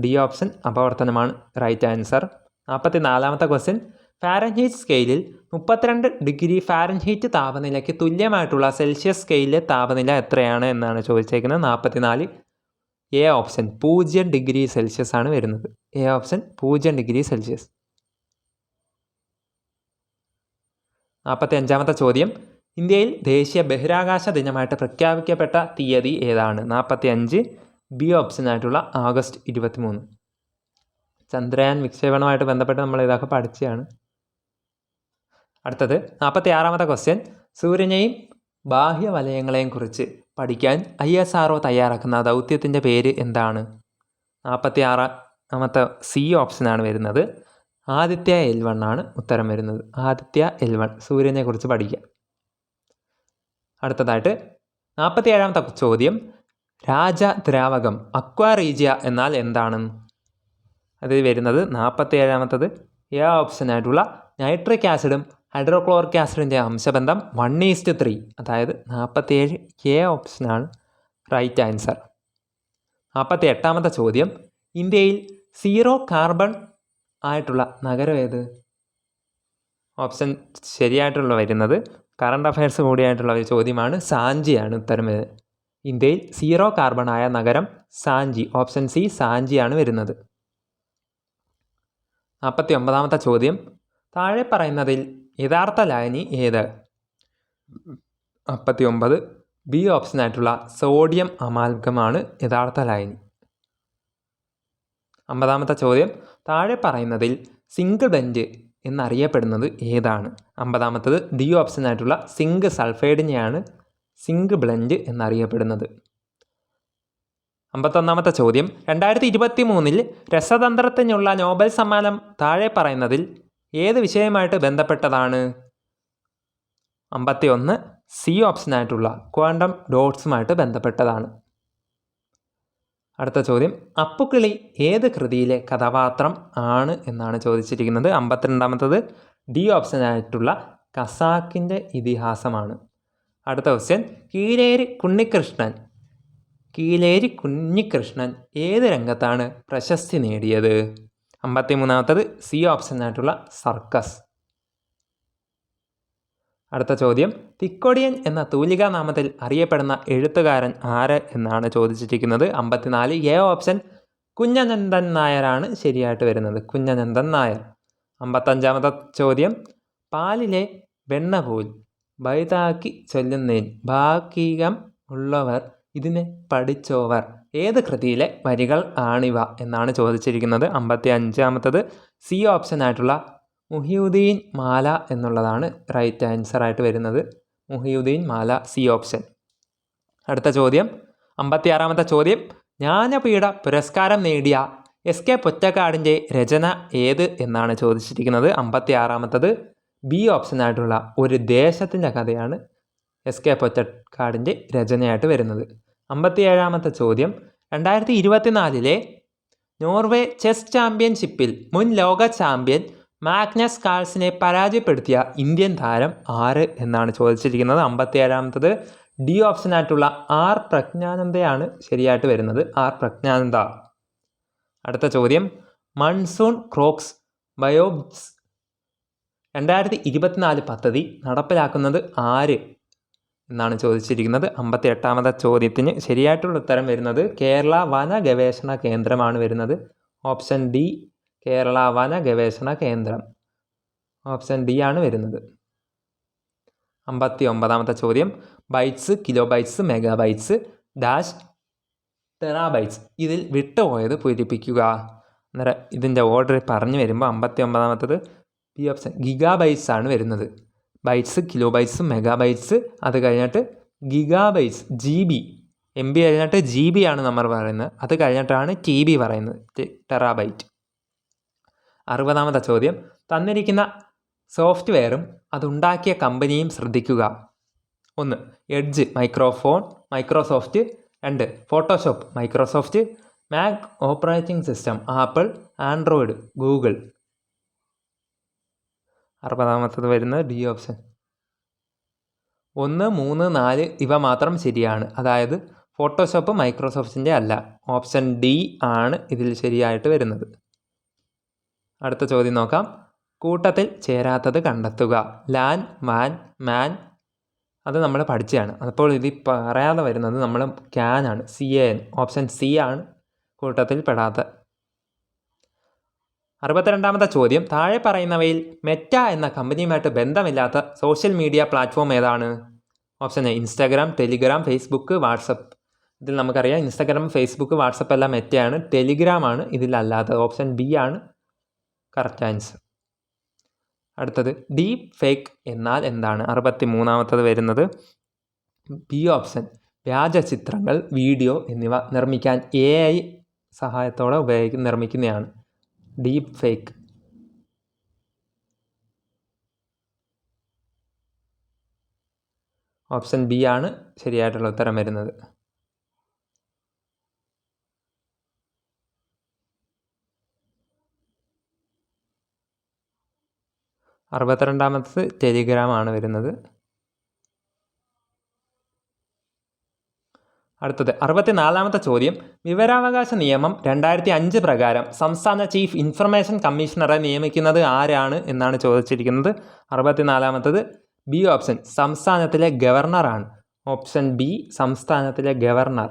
ഡി ഓപ്ഷൻ അപവർത്തനമാണ് റൈറ്റ് ആൻസർ. 44ാമത്തെ ക്വസ്റ്റ്യൻ, ഫാരൻഹീറ്റ് സ്കെയിലിൽ 32 ഡിഗ്രി ഫാരൻഹീറ്റ് താപനിലയ്ക്ക് തുല്യമായിട്ടുള്ള സെൽഷ്യസ് സ്കെയിലിലെ താപനില എത്രയാണ് എന്നാണ് ചോദിച്ചേക്കുന്നത്. 44 എ ഓപ്ഷൻ 0 ഡിഗ്രി സെൽഷ്യസ് ആണ് വരുന്നത്. A option 0 degree Celsius. 45ാമത്തെ ചോദ്യം, ഇന്ത്യയിൽ ദേശീയ ബഹിരാകാശ ദിനമായിട്ട് പ്രഖ്യാപിക്കപ്പെട്ട തീയതി ഏതാണ്? 45 ബി ഓപ്ഷനായിട്ടുള്ള ആഗസ്റ്റ് 23. ചന്ദ്രയാൻ വിക്ഷേപണവുമായിട്ട് ബന്ധപ്പെട്ട് നമ്മൾ ഇതൊക്കെ പഠിച്ചതാണ്. അടുത്തത് 46ാമത്തെ ക്വസ്റ്റ്യൻ, സൂര്യനെയും ബാഹ്യവലയങ്ങളെയും കുറിച്ച് പഠിക്കാൻ ISRO തയ്യാറാക്കുന്ന ദൗത്യത്തിൻ്റെ പേര് എന്താണ്? 46ാമത്തെ സി ഓപ്ഷനാണ് വരുന്നത്. ആദിത്യ L1 ആണ് ഉത്തരം വരുന്നത്. ആദിത്യ L1 സൂര്യനെ കുറിച്ച് പഠിക്കാം. അടുത്തതായിട്ട് 47ാമത്തെ ചോദ്യം, രാജദ്രാവകം അക്വാറീജിയ എന്നാൽ എന്താണ്? അത് വരുന്നത് 47ാമത്തത് എ ഓപ്ഷനായിട്ടുള്ള നൈട്രിക് ആസിഡും ഹൈഡ്രോക്ലോറിക് ആസിഡിൻ്റെ അംശബന്ധം 1:3, അതായത് 47 എ ഓപ്ഷനാണ് റൈറ്റ് ആൻസർ. 48ാമത്തെ ചോദ്യം, ഇന്ത്യയിൽ സീറോ കാർബൺ ആയിട്ടുള്ള നഗരം ഏത്? ഓപ്ഷൻ ശരിയായിട്ടുള്ള വരുന്നത് കറണ്ട് അഫയേഴ്സ് കൂടിയായിട്ടുള്ള ഒരു ചോദ്യമാണ്. സാഞ്ചിയാണ് ഉത്തരം വരുന്നത്. ഇന്ത്യയിൽ സീറോ കാർബൺ ആയ നഗരം സാഞ്ചി, ഓപ്ഷൻ സി സാഞ്ചിയാണ് വരുന്നത്. 49ാമത്തെ ചോദ്യം, താഴെ പറയുന്നതിൽ യഥാർത്ഥ ലായനി ഏത്? 49 ബി ഓപ്ഷനായിട്ടുള്ള സോഡിയം അമാൽഗമാണ് യഥാർത്ഥ ലായനി. 50ാമത്തെ ചോദ്യം, താഴെ പറയുന്നതിൽ സിങ്ക് ബ്ലെൻഡ് എന്നറിയപ്പെടുന്നത് ഏതാണ്? 50ാമത്തത് ഡി ഓപ്ഷനായിട്ടുള്ള സിങ്ക് സൾഫൈഡിനെയാണ് സിങ്ക് ബ്ലെൻഡ് എന്നറിയപ്പെടുന്നത്. 51ാമത്തെ ചോദ്യം, 2023 രസതന്ത്രത്തിനുള്ള നോബൽ സമ്മാനം താഴെ പറയുന്നതിൽ ഏത് വിഷയമായിട്ട് ബന്ധപ്പെട്ടതാണ്? 51 സി ഓപ്ഷനായിട്ടുള്ള ക്വാണ്ടം ഡോട്ട്സുമായിട്ട് ബന്ധപ്പെട്ടതാണ്. അടുത്ത ചോദ്യം, അപ്പുക്കിളി ഏത് കൃതിയിലെ കഥാപാത്രം ആണ് എന്നാണ് ചോദിച്ചിരിക്കുന്നത്. 52ാമത്തത് ഡി ഓപ്ഷനായിട്ടുള്ള ഖസാക്കിൻ്റെ ഇതിഹാസമാണ്. അടുത്ത ക്വസ്റ്റ്യൻ, കീലേരി കുഞ്ഞികൃഷ്ണൻ ഏത് രംഗത്താണ് പ്രശസ്തി നേടിയത്? 53ാമത്തത് സി ഓപ്ഷനായിട്ടുള്ള സർക്കസ്. അടുത്ത ചോദ്യം, തിക്കൊടിയൻ എന്ന തൂലികാ നാമത്തിൽ അറിയപ്പെടുന്ന എഴുത്തുകാരൻ ആര് എന്നാണ് ചോദിച്ചിരിക്കുന്നത്. 54 എ ഓപ്ഷൻ കുഞ്ഞനന്ദൻ നായരാണ് ശരിയായിട്ട് വരുന്നത്. കുഞ്ഞനന്ദൻ നായർ. 55ാമത്തെ ചോദ്യം, പാലിലെ വെണ്ണ പോൽ ബൈതാക്കി ചൊല്ലുന്നേൻ ഭാഗികം ഉള്ളവർ ഇതിനെ പഠിച്ചോവർ ഏത് കൃതിയിലെ വരികൾ ആണിവ എന്നാണ് ചോദിച്ചിരിക്കുന്നത്. 55ാമത്തത് സി ഓപ്ഷനായിട്ടുള്ള മുഹിയുദ്ദീൻ മാല എന്നുള്ളതാണ് റൈറ്റ് ആൻസർ ആയിട്ട് വരുന്നത്. മുഹിയുദ്ദീൻ മാല സി ഓപ്ഷൻ. അടുത്ത ചോദ്യം, 56ാമത്തെ ചോദ്യം, ജ്ഞാനപീഠ പുരസ്കാരം നേടിയ എസ് കെ പൊറ്റക്കാടിൻ്റെ രചന ഏത് എന്നാണ് ചോദിച്ചിരിക്കുന്നത്. 56-ാമത്തത് ബി ഓപ്ഷനായിട്ടുള്ള ഒരു ദേശത്തിൻ്റെ കഥയാണ് എസ് കെ പൊറ്റക്കാടിൻ്റെ രചനയായിട്ട് വരുന്നത്. 57-ാമത്തെ ചോദ്യം, 2024 നോർവേ ചെസ് ചാമ്പ്യൻഷിപ്പിൽ മുൻ ലോക ചാമ്പ്യൻ മാഗ്നസ് കാൾസിനെ പരാജയപ്പെടുത്തിയ ഇന്ത്യൻ താരം ആര് എന്നാണ് ചോദിച്ചിരിക്കുന്നത്. 57-ാമത്തത് ഡി ഓപ്ഷനായിട്ടുള്ള ആർ പ്രജ്ഞാനന്ദയാണ് ശരിയായിട്ട് വരുന്നത്. ആർ പ്രജ്ഞാനന്ദ. അടുത്ത ചോദ്യം, മൺസൂൺ ക്രോക്സ് ബയോബ്സ് 2024 പദ്ധതി നടപ്പിലാക്കുന്നത് ആര് എന്നാണ് ചോദിച്ചിരിക്കുന്നത്. 58-ാമത്തെ ചോദ്യത്തിന് ശരിയായിട്ടുള്ള ഉത്തരം വരുന്നത് കേരള വന ഗവേഷണ കേന്ദ്രമാണ് വരുന്നത്. ഓപ്ഷൻ ഡി, കേരള വന ഗവേഷണ കേന്ദ്രം. ഓപ്ഷൻ ഡി ആണ് വരുന്നത്. 59-ാമത്തെ ചോദ്യം, bytes, kilo bytes, mega bytes dash terabytes ഇതിൽ വിട്ടുപോയത് പൂരിപ്പിക്കുക. അന്നേരം ഇതിൻ്റെ ഓർഡർ പറഞ്ഞു വരുമ്പോൾ 59-ാമത്തത് ബി ഓപ്ഷൻ ഗിഗാ ബൈറ്റ്സ് ആണ് വരുന്നത്. Bytes, kilo bytes, mega bytes, അത് കഴിഞ്ഞിട്ട് giga bytes, G B, M B കഴിഞ്ഞിട്ട് ജി ബി ആണ് നമ്മൾ പറയുന്നത്. അത് കഴിഞ്ഞിട്ടാണ് ടി ബി പറയുന്നത്, ടെറാബൈറ്റ്. 60-ാമത്തെ ചോദ്യം, തന്നിരിക്കുന്ന സോഫ്റ്റ്വെയറും അതുണ്ടാക്കിയ കമ്പനിയും ശ്രദ്ധിക്കുക. 1 Edge Microsoft. 2 Photoshop Microsoft. Mac operating system Apple. Android Google. 60-ാമത്തത് വരുന്നത് ഡി ഓപ്ഷൻ. 1, 3, 4 ഇവ മാത്രം ശരിയാണ്. അതായത് ഫോട്ടോഷോപ്പ് മൈക്രോസോഫ്റ്റിൻ്റെ അല്ല. ഓപ്ഷൻ ഡി ആണ് ഇതിൽ ശരിയായിട്ട് വരുന്നത്. അടുത്ത ചോദ്യം നോക്കാം. കൂട്ടത്തിൽ ചേരാത്തത് കണ്ടെത്തുക. ലാൻ, മാൻ അത് നമ്മൾ പഠിച്ചതാണ്. അപ്പോൾ ഇത് പറയാതെ വരുന്നത് നമ്മൾ ക്യാനാണ്, CAN. ഓപ്ഷൻ സി ആണ് കൂട്ടത്തിൽ പെടാത്ത. 62-ാമത്തെ ചോദ്യം, താഴെ പറയുന്നവയിൽ മെറ്റ എന്ന കമ്പനിയുമായിട്ട് ബന്ധമില്ലാത്ത സോഷ്യൽ മീഡിയ പ്ലാറ്റ്ഫോം ഏതാണ്? Option A Instagram, Telegram, Facebook, WhatsApp. ഇതിൽ നമുക്കറിയാം ഇൻസ്റ്റാഗ്രാം, ഫേസ്ബുക്ക്, വാട്സപ്പ് എല്ലാം മെറ്റയാണ്. ടെലിഗ്രാമാണ് ഇതിലല്ലാത്തത്. ഓപ്ഷൻ ബി ആണ് കറക്റ്റ് ആൻസർ. അടുത്തത്, ഡീപ്പ് ഫേക്ക് എന്നാൽ എന്താണ്? 63-ാമത്തത് വരുന്നത് ബി ഓപ്ഷൻ. വ്യാജ ചിത്രങ്ങൾ, വീഡിയോ എന്നിവ നിർമ്മിക്കാൻ AI സഹായത്തോടെ നിർമ്മിക്കുന്നതാണ് ഡീപ്പ് ഫേക്ക്. ഓപ്ഷൻ ബി ആണ് ശരിയായിട്ടുള്ള ഉത്തരം വരുന്നത്. 62-ാമത്തത് ടെലിഗ്രാം ആണ് വരുന്നത്. അടുത്തത് 64-ാമത്തെ ചോദ്യം, വിവരാവകാശ നിയമം 2005 പ്രകാരം സംസ്ഥാന ചീഫ് ഇൻഫർമേഷൻ കമ്മീഷണറെ നിയമിക്കുന്നത് ആരാണ് എന്നാണ് ചോദിച്ചിരിക്കുന്നത്. 64-ാമത്തത് ബി ഓപ്ഷൻ സംസ്ഥാനത്തിലെ ഗവർണറാണ്. ഓപ്ഷൻ ബി സംസ്ഥാനത്തിലെ ഗവർണർ.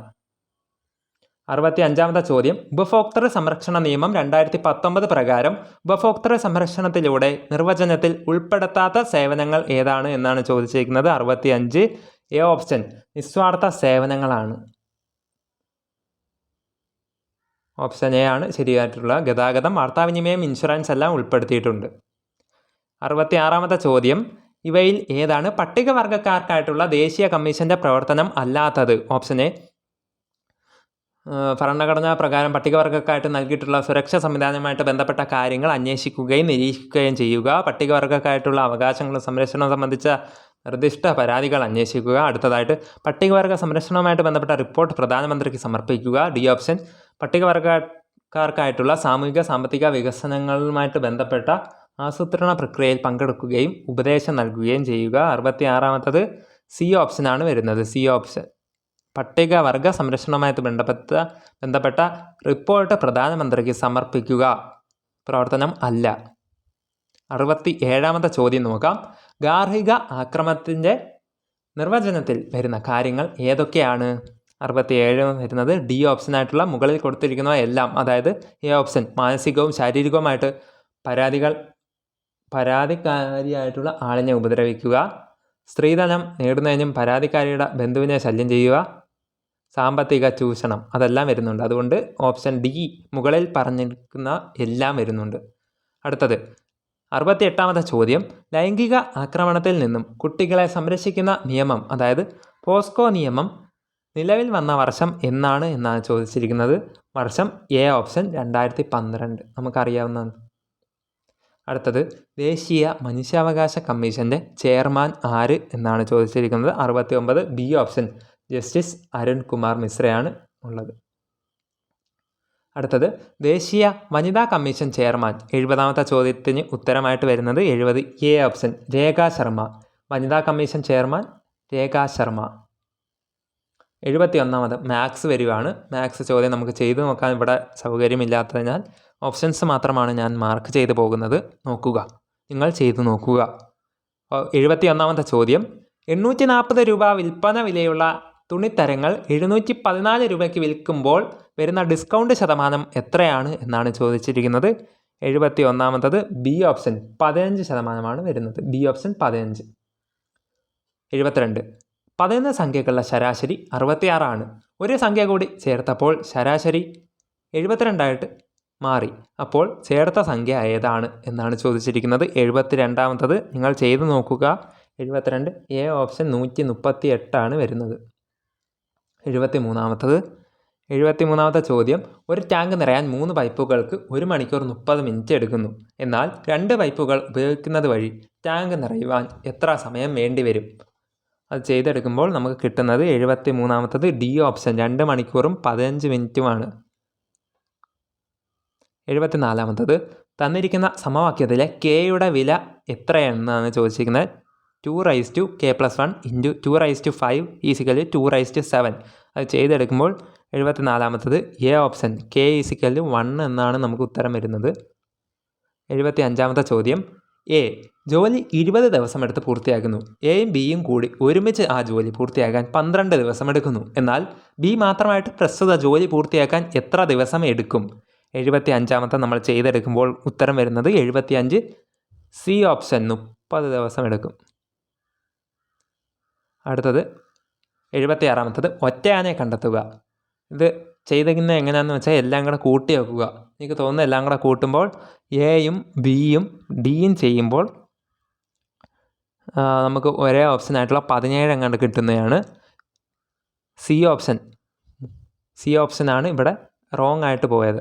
65-ാമത്തെ ചോദ്യം, ഉപഭോക്തൃ സംരക്ഷണ നിയമം 2019 പ്രകാരം ഉപഭോക്തൃ സംരക്ഷണത്തിലൂടെ നിർവചനത്തിൽ ഉൾപ്പെടുത്താത്ത സേവനങ്ങൾ ഏതാണ് എന്നാണ് ചോദിച്ചിരിക്കുന്നത്. 65 എ ഓപ്ഷൻ നിസ്വാർത്ഥ സേവനങ്ങളാണ്. ഓപ്ഷൻ എ ആണ് ശരിയായിട്ടുള്ള. ഗതാഗതം, വാർത്താവിനിമയം, ഇൻഷുറൻസ് എല്ലാം ഉൾപ്പെടുത്തിയിട്ടുണ്ട്. 66-ാമത്തെ ചോദ്യം, ഇവയിൽ ഏതാണ് പട്ടികവർഗക്കാർക്കായിട്ടുള്ള ദേശീയ കമ്മീഷൻ്റെ പ്രവർത്തനം അല്ലാത്തത്? ഓപ്ഷൻ എ ഭരണഘടനാ പ്രകാരം പട്ടികവർഗക്കാർക്ക് നൽകിയിട്ടുള്ള സുരക്ഷാ സംവിധാനവുമായിട്ട് ബന്ധപ്പെട്ട കാര്യങ്ങൾ അന്വേഷിക്കുകയും നിരീക്ഷിക്കുകയും ചെയ്യുക. പട്ടികവർഗക്കായിട്ടുള്ള അവകാശങ്ങളും സംരക്ഷണവും സംബന്ധിച്ച നിർദ്ദിഷ്ട പരാതികൾ അന്വേഷിക്കുക. അടുത്തതായിട്ട് പട്ടികവർഗ സംരക്ഷണവുമായിട്ട് ബന്ധപ്പെട്ട റിപ്പോർട്ട് പ്രധാനമന്ത്രിക്ക് സമർപ്പിക്കുക. ഡി ഓപ്ഷൻ പട്ടികവർഗക്കാർക്കായിട്ടുള്ള സാമൂഹിക സാമ്പത്തിക വികസനങ്ങളുമായിട്ട് ബന്ധപ്പെട്ട ആസൂത്രണ പ്രക്രിയയിൽ പങ്കെടുക്കുകയും ഉപദേശം നൽകുകയും ചെയ്യുക. 66-ാമത്തത് സി ഓപ്ഷനാണ് വരുന്നത്. സി ഓപ്ഷൻ പട്ടികവർഗ സംരക്ഷണവുമായിട്ട് ബന്ധപ്പെട്ട റിപ്പോർട്ട് പ്രധാനമന്ത്രിക്ക് സമർപ്പിക്കുക പ്രവർത്തനം അല്ല. 67-ാമത്തെ ചോദ്യം നോക്കാം. ഗാർഹിക ആക്രമണത്തിൻ്റെ നിർവചനത്തിൽ വരുന്ന കാര്യങ്ങൾ ഏതൊക്കെയാണ്? 67 വരുന്നത് ഡി ഓപ്ഷനായിട്ടുള്ള മുകളിൽ കൊടുത്തിരിക്കുന്നവ എല്ലാം. അതായത് എ ഓപ്ഷൻ മാനസികവും ശാരീരികവുമായിട്ട് പരാതിക്കാരിയായിട്ടുള്ള ആളിനെ ഉപദ്രവിക്കുക, സ്ത്രീധനം നേടുന്നതിനും പരാതിക്കാരിയുടെ ബന്ധുവിനെ ശല്യം ചെയ്യുക, സാമ്പത്തിക ചൂഷണം, അതെല്ലാം വരുന്നുണ്ട്. അതുകൊണ്ട് ഓപ്ഷൻ ഡി മുകളിൽ പറഞ്ഞിരിക്കുന്ന എല്ലാം വരുന്നുണ്ട്. അടുത്തത് 68-ാമത്തെ ചോദ്യം, ലൈംഗിക ആക്രമണത്തിൽ നിന്നും കുട്ടികളെ സംരക്ഷിക്കുന്ന നിയമം, അതായത് പോസ്കോ നിയമം നിലവിൽ വന്ന വർഷം എന്നാണ് ചോദിച്ചിരിക്കുന്നത്. വർഷം എ ഓപ്ഷൻ 2012, നമുക്കറിയാവുന്നതാണ്. അടുത്തത് ദേശീയ മനുഷ്യാവകാശ കമ്മീഷൻ്റെ ചെയർമാൻ ആര് എന്നാണ് ചോദിച്ചിരിക്കുന്നത്. 69 B option justice Arun Kumar മിശ്രയാണ് ഉള്ളത്. അടുത്തത് ദേശീയ വനിതാ കമ്മീഷൻ ചെയർമാൻ. 70ാമത്തെ ചോദ്യത്തിന് ഉത്തരമായിട്ട് വരുന്നത് 70 എ ഓപ്ഷൻ രേഖാ ശർമ്മ. വനിതാ commission chairman Rekha Sharma. 71ാമത് maths വരികയാണ്. മാത്സ് ചോദ്യം നമുക്ക് ചെയ്തു നോക്കാൻ ഇവിടെ സൗകര്യമില്ലാത്തതിനാൽ ഓപ്ഷൻസ് മാത്രമാണ് ഞാൻ മാർക്ക് ചെയ്ത് പോകുന്നത്. നോക്കുക, നിങ്ങൾ ചെയ്തു നോക്കുക. 71ാമത്തെ ചോദ്യം, 840 രൂപ വിൽപ്പന വിലയുള്ള തുണിത്തരങ്ങൾ 714 രൂപയ്ക്ക് വിൽക്കുമ്പോൾ വരുന്ന ഡിസ്കൗണ്ട് ശതമാനം എത്രയാണ് എന്നാണ് ചോദിച്ചിരിക്കുന്നത്. 71ാമത്തത് ബി ഓപ്ഷൻ 15% വരുന്നത്. B option 15. 72 11 സംഖ്യകളുടെ ശരാശരി 66 ആണ്. ഒരു സംഖ്യ കൂടി ചേർത്തപ്പോൾ ശരാശരി 72 മാറി. അപ്പോൾ ചേർത്ത സംഖ്യ ഏതാണ് എന്നാണ് ചോദിച്ചിരിക്കുന്നത്. 72ാമത്തത് നിങ്ങൾ ചെയ്തു നോക്കുക. 72 എ ഓപ്ഷൻ 138 വരുന്നത്. 73ാമത്തെ ചോദ്യം, ഒരു ടാങ്ക് നിറയാൻ 3 പൈപ്പുകൾക്ക് 1 മണിക്കൂർ 30 മിനിറ്റ് എടുക്കുന്നു. എന്നാൽ 2 പൈപ്പുകൾ ഉപയോഗിക്കുന്നത് വഴി ടാങ്ക് നിറയുവാൻ എത്ര സമയം വേണ്ടിവരും? അത് ചെയ്തെടുക്കുമ്പോൾ നമുക്ക് കിട്ടുന്നത് 73ാമത്തത് ഡി ഓപ്ഷൻ 2 മണിക്കൂറും 15 മിനിറ്റുമാണ്. 74ാമത്തത് തന്നിരിക്കുന്ന സമവാക്യത്തിലെ കെയുടെ വില എത്രയെന്നാണ് ചോദിച്ചിരിക്കുന്നത്. 2k+1 × 2⁵ = 2�7. അത് ചെയ്തെടുക്കുമ്പോൾ 74ാമത്തത് എ ഓപ്ഷൻ k = 1 എന്നാണ് നമുക്ക് ഉത്തരം വരുന്നത്. 75ാമത്തെ ചോദ്യം, എ ജോലി 20 ദിവസമെടുത്ത് പൂർത്തിയാക്കുന്നു. എയും ബിയും കൂടി ഒരുമിച്ച് ആ ജോലി പൂർത്തിയാക്കാൻ 12 ദിവസം എടുക്കുന്നു. എന്നാൽ ബി മാത്രമായിട്ട് പ്രസ്തുത ജോലി പൂർത്തിയാക്കാൻ എത്ര ദിവസം എടുക്കും? 75ാമത്തെ നമ്മൾ ചെയ്തെടുക്കുമ്പോൾ ഉത്തരം വരുന്നത് 75 സി ഓപ്ഷൻ 30 ദിവസം എടുക്കും. അടുത്തത് 76ാമത്തത് ഒറ്റയാനെ കണ്ടെത്തുക. ഇത് ചെയ്തിരിക്കുന്നത് എങ്ങനെയാണെന്ന് വെച്ചാൽ എല്ലാം കൂടെ കൂട്ടി വെക്കുക. എനിക്ക് തോന്നുന്നു എല്ലാം കൂടെ കൂട്ടുമ്പോൾ എയും ബിയും ഡിയും ചെയ്യുമ്പോൾ നമുക്ക് ഒരേ ഓപ്ഷനായിട്ടുള്ള 17 എങ്ങാണ്ട് കിട്ടുന്നതാണ്. സി ഓപ്ഷനാണ് ഇവിടെ റോങ് ആയിട്ട് പോയത്.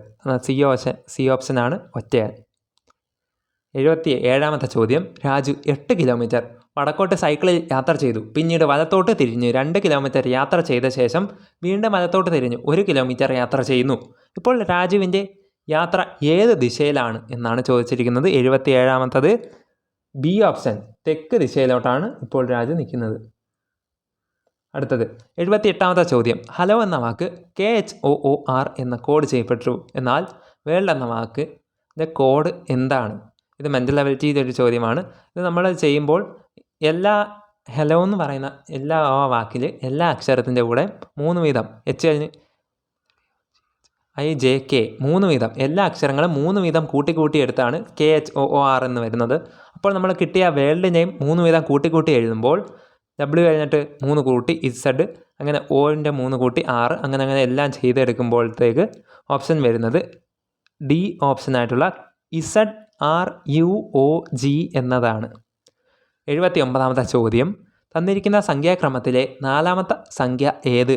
സി ഓപ്ഷനാണ് ഒറ്റയാൻ. 77ാമത്തെ ചോദ്യം, രാജു 8 കിലോമീറ്റർ വടക്കോട്ട് സൈക്കിളിൽ യാത്ര ചെയ്തു. പിന്നീട് വലത്തോട്ട് തിരിഞ്ഞ് 2 കിലോമീറ്റർ യാത്ര ചെയ്ത ശേഷം വീണ്ടും വലത്തോട്ട് തിരിഞ്ഞ് 1 കിലോമീറ്റർ യാത്ര ചെയ്യുന്നു. ഇപ്പോൾ രാജുവിൻ്റെ യാത്ര ഏത് ദിശയിലാണ് എന്നാണ് ചോദിച്ചിരിക്കുന്നത്. 77ാമത്തത് ബി ഓപ്ഷൻ തെക്ക് ദിശയിലോട്ടാണ് ഇപ്പോൾ രാജു നിൽക്കുന്നത്. അടുത്തത് 78ാമത്തെ ചോദ്യം, ഹലോ എന്ന വാക്ക് KHOOR എന്ന കോഡ് ചെയ്യപ്പെട്ടു. എന്നാൽ വേൾഡ് എന്ന വാക്കിൻ്റെ കോഡ് എന്താണ്? ഇത് മെൻ്റൽ എബിലിറ്റിയുടെ ഒരു ചോദ്യമാണ്. ഇത് നമ്മൾ ചെയ്യുമ്പോൾ എല്ലാ ഹലോ എന്ന് പറയുന്ന എല്ലാ വാക്കിൽ എല്ലാ അക്ഷരത്തിൻ്റെ കൂടെ 3 വീതം HIJK 3 വീതം എല്ലാ അക്ഷരങ്ങളും 3 വീതം കൂട്ടി എടുത്താണ് KHOOR എന്ന് വരുന്നത്. അപ്പോൾ നമ്മൾ കിട്ടിയ വേൾഡ് നെയിം 3 വീതം കൂട്ടി എഴുതുമ്പോൾ W കഴിഞ്ഞിട്ട് 3 കൂട്ടി Z, അങ്ങനെ Oൻ്റെ 3 കൂട്ടി R, അങ്ങനെ എല്ലാം ചെയ്തെടുക്കുമ്പോഴത്തേക്ക് ഓപ്ഷൻ വരുന്നത് ഡി ഓപ്ഷനായിട്ടുള്ള ZRUOG എന്നതാണ്. 79ാമത്തെ ചോദ്യം, തന്നിരിക്കുന്ന സംഖ്യാക്രമത്തിലെ 4ാമത്തെ സംഖ്യ ഏത്?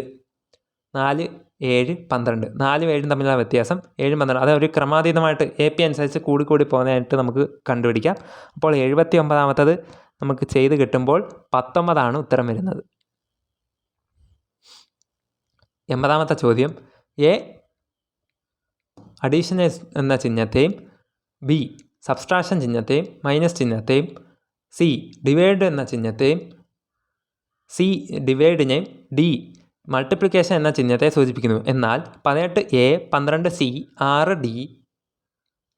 4, 7, 12. 4ഉം 7ഉം തമ്മിലുള്ള വ്യത്യാസം 7ഉം 12. അത് ഒരു ക്രമാതീതമായിട്ട് AP അനുസരിച്ച് കൂടി പോകുന്നതായിട്ട് നമുക്ക് കണ്ടുപിടിക്കാം. അപ്പോൾ 79ാമത്തത് നമുക്ക് ചെയ്ത് കിട്ടുമ്പോൾ 19ആണ് ഉത്തരം വരുന്നത്. 80ാമത്തെ ചോദ്യം, എ അഡീഷൻ എന്ന ചിഹ്നത്തെയും ബി സബ്സ്ട്രാക്ഷൻ ചിഹ്നത്തെയും മൈനസ് ചിഹ്നത്തെയും സി ഡിവൈഡ് എന്ന ചിഹ്നത്തെയും സി ഡിവൈഡിനെയും ഡി മൾട്ടിപ്ലിക്കേഷൻ എന്ന ചിഹ്നത്തെ സൂചിപ്പിക്കുന്നു. എന്നാൽ 18A 12C 6D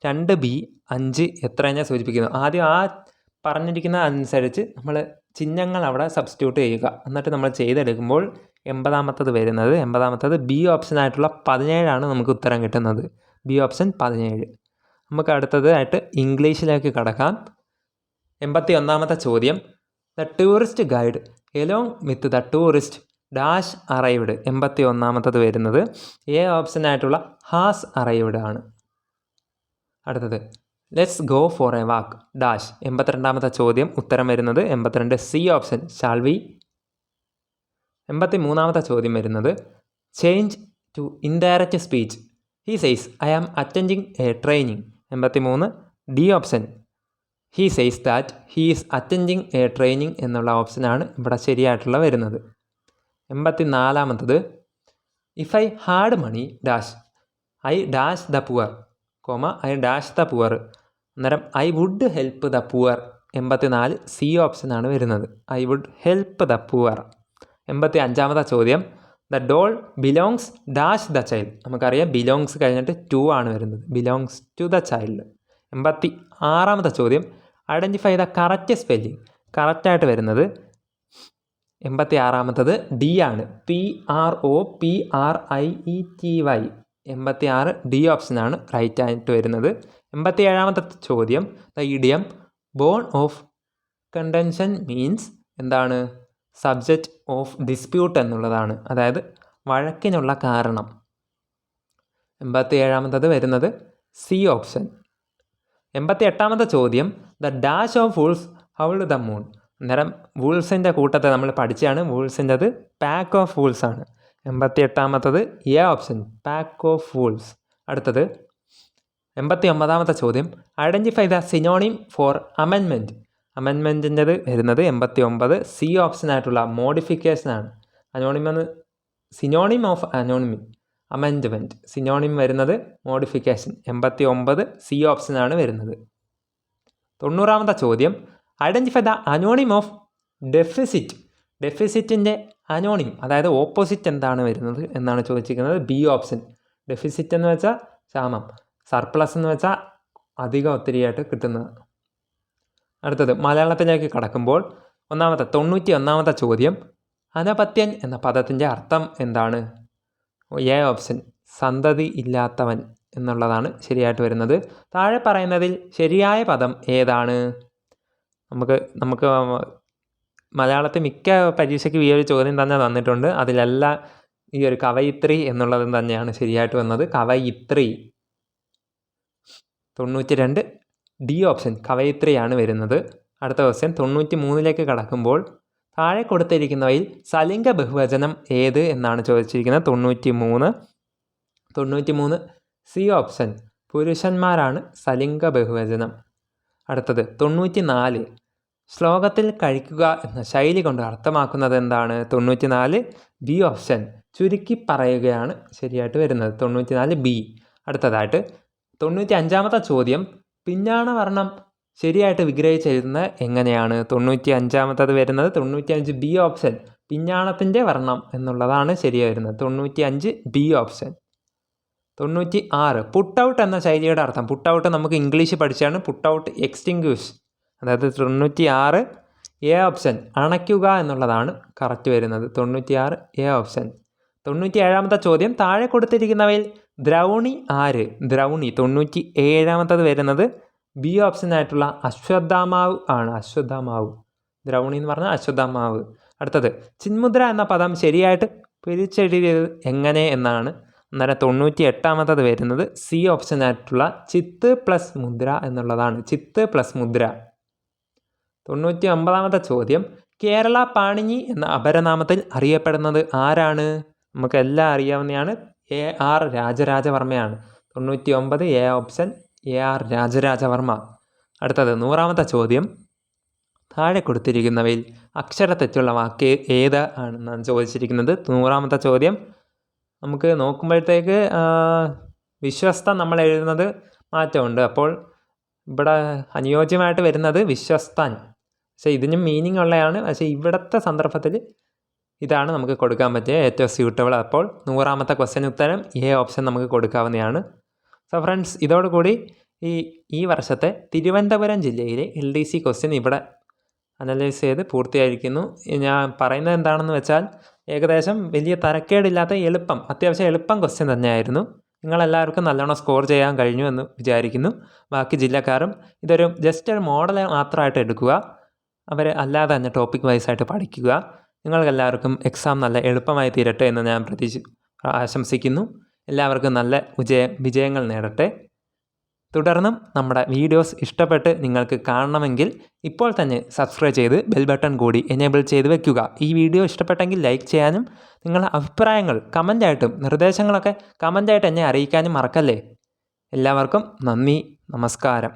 2B 5 എത്രയെന്നെ സൂചിപ്പിക്കുന്നു. ആദ്യം ആ പറഞ്ഞിരിക്കുന്ന അനുസരിച്ച് നമ്മൾ ചിഹ്നങ്ങൾ അവിടെ സബ്സ്റ്റിറ്റ്യൂട്ട് ചെയ്യുക. എന്നിട്ട് നമ്മൾ ചെയ്തെടുക്കുമ്പോൾ 80ാമത്തത് വരുന്നത് 80ാമത്തത് ബി ഓപ്ഷനായിട്ടുള്ള 17ആണ് നമുക്ക് ഉത്തരം കിട്ടുന്നത്. B option 17. നമുക്ക് അടുത്തതായിട്ട് ഇംഗ്ലീഷിലേക്ക് കടക്കാം. 81ാമത്തെ ചോദ്യം, the tourist guide along with the tourist dash arrived. 81ാമത്തത് വരുന്നത് എ ഓപ്ഷനായിട്ടുള്ള ഹാസ് അറൈവ്ഡ് ആണ്. അടുത്തത് let's go for a walk dash. 82ാമത്തെ ചോദ്യം ഉത്തരം വരുന്നത് 82 സി ഓപ്ഷൻ ഷാൾ വി. 83-ാമത്തെ ചോദ്യം വരുന്നത് change to indirect speech. He says I am attending a training. 83 D option. He says that he is attending a training എന്നുള്ള ഓപ്ഷനാണ് ഇവിടെ ശരിയായിട്ടുള്ള വരുന്നത്. 84-ാമത്തത് if I had money dash I dash the poor, I dash the poor. അന്നേരം I would help the poor. 84 C ഓപ്ഷനാണ് വരുന്നത്. I would help the poor. 85-ാമത്തെ ചോദ്യം the doll belongs dash the child. നമുക്കറിയാം ബിലോങ്സ് കഴിഞ്ഞിട്ട് to ആണ് വരുന്നത്. Belongs to the child. 86-ാമത്തെ ചോദ്യം ഐഡൻറ്റിഫൈ ദ കറക്റ്റ് സ്പെല്ലിംഗ്. കറക്റ്റായിട്ട് വരുന്നത് 86-ാമത്തത് ഡി ആണ്. PROPRIETY. 86 ഡി ഓപ്ഷനാണ് റൈറ്റ് ആയിട്ട് വരുന്നത്. 87-ാമത്തെ ചോദ്യം the idiom bone of contention means എന്താണ്? സബ്ജക്റ്റ് ഓഫ് ഡിസ്പ്യൂട്ട് എന്നുള്ളതാണ്, അതായത് വഴക്കിനുള്ള കാരണം. 87-ാമത്തത് വരുന്നത് സി ഓപ്ഷൻ. 88-ാമത്തെ ചോദ്യം the dash of wolves howled the moon. അന്നേരം വൂൾസിൻ്റെ കൂട്ടത്തെ നമ്മൾ പഠിച്ചാണ്. വൂൾസിൻ്റെ അത് പാക്ക് ഓഫ് വൂൾസ് ആണ്. 88-ാമത്തത് എ ഓപ്ഷൻ, പാക്ക് ഓഫ് വൂൾസ്. അടുത്തത് 89-ാമത്തെ ചോദ്യം identify the synonym for amendment. അമെൻമെൻറ്റിൻ്റെത് വരുന്നത് 89 സി ഓപ്ഷനായിട്ടുള്ള മോഡിഫിക്കേഷനാണ്. അനോണിമെന്ന് സിനോണിം ഓഫ് അമെൻഡ്മെൻറ്റ്. സിനോണിം വരുന്നത് മോഡിഫിക്കേഷൻ. 89 സി ഓപ്ഷനാണ് വരുന്നത്. 90-ാമത്തെ ചോദ്യം ഐഡൻറ്റിഫൈ ദ അനോണിം ഓഫ് ഡെഫിസിറ്റ്. ഡെഫിസിറ്റിൻ്റെ അനോണിം, അതായത് ഓപ്പോസിറ്റ് എന്താണ് വരുന്നത് എന്നാണ് ചോദിച്ചിരിക്കുന്നത്. B option. ഡെഫിസിറ്റ് എന്ന് വെച്ചാൽ ക്ഷാമം, സർപ്ലസ് എന്ന് വെച്ചാൽ അധികം ഒത്തിരിയായിട്ട് കിട്ടുന്നത്. അടുത്തത് മലയാളത്തിലേക്ക് കടക്കുമ്പോൾ 91-ാമത്തെ ചോദ്യം അനപത്യൻ എന്ന പദത്തിൻ്റെ അർത്ഥം എന്താണ്? എ ഓപ്ഷൻ, സന്തതി ഇല്ലാത്തവൻ എന്നുള്ളതാണ് ശരിയായിട്ട് വരുന്നത്. താഴെ പറയുന്നതിൽ ശരിയായ പദം ഏതാണ്? നമുക്ക് മലയാളത്തിൽ മിക്ക പരീക്ഷയ്ക്ക് ഈ ഒരു ചോദ്യം തന്നെ തന്നിട്ടുണ്ട്. അതിലെല്ലാം ഈ ഒരു കവയിത്രി എന്നുള്ളതും തന്നെയാണ് ശരിയായിട്ട് വന്നത്. കവയിത്രി. 92 ഡി ഓപ്ഷൻ, കവയിത്രിയാണ് വരുന്നത്. അടുത്ത ക്വസ്റ്റ്യൻ 93-ലേക്ക് കടക്കുമ്പോൾ താഴെ കൊടുത്തിരിക്കുന്നവയിൽ സലിംഗ ബഹുവചനം ഏത് എന്നാണ് ചോദിച്ചിരിക്കുന്നത്. 93 സി ഓപ്ഷൻ, പുരുഷന്മാരാണ് സലിംഗ ബഹുവചനം. അടുത്തത് 94 ശ്ലോകത്തിൽ കഴിക്കുക എന്ന ശൈലി കൊണ്ട് അർത്ഥമാക്കുന്നത് എന്താണ്? 94 ബി ഓപ്ഷൻ, ചുരുക്കി പറയുകയാണ് ശരിയായിട്ട് വരുന്നത്. 94 ബി. അടുത്തതായിട്ട് 95-ാമത്തെ ചോദ്യം പിഞ്ഞാണ വർണ്ണം ശരിയായിട്ട് വിഗ്രഹിച്ചെഴുതുന്നത് എങ്ങനെയാണ്? 95-ാമത്തത് വരുന്നത് 95 ബി ഓപ്ഷൻ, പിഞ്ഞാണത്തിൻ്റെ വർണ്ണം എന്നുള്ളതാണ് ശരിയായി വരുന്നത്. 95 ബി ഓപ്ഷൻ. 96 പുട്ട് ഔട്ട് എന്ന ശൈലിയുടെ അർത്ഥം. പുട്ട് ഔട്ട് നമുക്ക് ഇംഗ്ലീഷ് പഠിച്ചാണ്. Put out extinguish. അതായത് 96 എ ഓപ്ഷൻ, അണയ്ക്കുക എന്നുള്ളതാണ് കറക്റ്റ് വരുന്നത്. 96 എ ഓപ്ഷൻ. 97-ാമത്തെ ചോദ്യം താഴെ കൊടുത്തിരിക്കുന്നവയിൽ ദ്രൗണി ആര്? ദ്രൗണി. 97-ാമത്തത് വരുന്നത് ബി ഓപ്ഷനായിട്ടുള്ള അശ്വത്ഥാമാവ് ആണ്. അശ്വത്ഥാമാവ്. ദ്രൗണി എന്ന് പറഞ്ഞാൽ അശ്വത്ഥാമാവ്. അടുത്തത് ചിന്മുദ്ര എന്ന പദം ശരിയായിട്ട് പിരിച്ചെഴുതിയത് എങ്ങനെ എന്നാണ്. അന്നേരം 98-ാമത്തത് വരുന്നത് സി ഓപ്ഷനായിട്ടുള്ള ചിത്ത് പ്ലസ് മുദ്ര എന്നുള്ളതാണ്. ചിത്ത് പ്ലസ് മുദ്ര. 99-ാമത്തെ ചോദ്യം കേരള പാണിനി എന്ന അപരനാമത്തിൽ അറിയപ്പെടുന്നത് ആരാണ്? നമുക്കെല്ലാം അറിയാവുന്നതാണ്. AR രാജരാജവർമ്മയാണ്. 99 A option, AR Raja Raja Varma. അടുത്തത് 100-ാമത്തെ ചോദ്യം താഴെ കൊടുത്തിരിക്കുന്നവയിൽ അക്ഷരത്തെറ്റുള്ള വാക്ക് ഏത് ആണെന്നാണ് ചോദിച്ചിരിക്കുന്നത്. 100-ാമത്തെ ചോദ്യം നമുക്ക് നോക്കുമ്പോഴത്തേക്ക് വിശ്വസ്ത നമ്മൾ എഴുതുന്നത് മാറ്റമുണ്ട്. അപ്പോൾ ഇവിടെ അനുയോജ്യമായിട്ട് വരുന്നത് വിശ്വസ്തൻ. പക്ഷേ ഇതിനും മീനിങ് ഉള്ളതാണ്. പക്ഷേ ഇവിടുത്തെ സന്ദർഭത്തിൽ ഇതാണ് നമുക്ക് കൊടുക്കാൻ പറ്റിയ ഏറ്റവും സ്യൂട്ടബിൾ. അപ്പോൾ 100-ാമത്തെ ക്വസ്റ്റ്യൻ ഉത്തരം എ ഓപ്ഷൻ നമുക്ക് കൊടുക്കാവുന്നതാണ്. സോ ഫ്രണ്ട്സ്, ഇതോടുകൂടി ഈ വർഷത്തെ തിരുവനന്തപുരം ജില്ലയിലെ LDC ക്വസ്റ്റ്യൻ ഇവിടെ അനലൈസ് ചെയ്ത് പൂർത്തിയായിരിക്കുന്നു. ഞാൻ പറയുന്നത് എന്താണെന്ന് വെച്ചാൽ ഏകദേശം വലിയ തരക്കേടില്ലാത്ത അത്യാവശ്യം എളുപ്പം ക്വസ്റ്റ്യൻ തന്നെയായിരുന്നു. നിങ്ങളെല്ലാവർക്കും നല്ലോണം സ്കോർ ചെയ്യാൻ കഴിഞ്ഞു എന്ന് വിചാരിക്കുന്നു. ബാക്കി ജില്ലക്കാരും ഇതൊരു ജസ്റ്റ് ഒരു മോഡൽ മാത്രമായിട്ട് എടുക്കുക. അവർ അല്ലാതെ തന്നെ ടോപ്പിക് വൈസായിട്ട് പഠിക്കുക. നിങ്ങൾക്കെല്ലാവർക്കും എക്സാം നല്ല എളുപ്പമായി തീരട്ടെ എന്ന് ഞാൻ ആശംസിക്കുന്നു. എല്ലാവർക്കും നല്ല വിജയങ്ങൾ നേടട്ടെ. തുടർന്നും നമ്മുടെ വീഡിയോസ് ഇഷ്ടപ്പെട്ട് നിങ്ങൾക്ക് കാണണമെങ്കിൽ ഇപ്പോൾ തന്നെ സബ്സ്ക്രൈബ് ചെയ്ത് ബെൽ ബട്ടൺ കൂടി എനേബിൾ ചെയ്ത് വെക്കുക. ഈ വീഡിയോ ഇഷ്ടപ്പെട്ടെങ്കിൽ ലൈക്ക് ചെയ്യാനും നിങ്ങളുടെ അഭിപ്രായങ്ങൾ കമൻ്റായിട്ടും നിർദ്ദേശങ്ങളൊക്കെ കമൻ്റായിട്ട് എന്നെ അറിയിക്കാനും മറക്കല്ലേ. എല്ലാവർക്കും നന്ദി, നമസ്കാരം.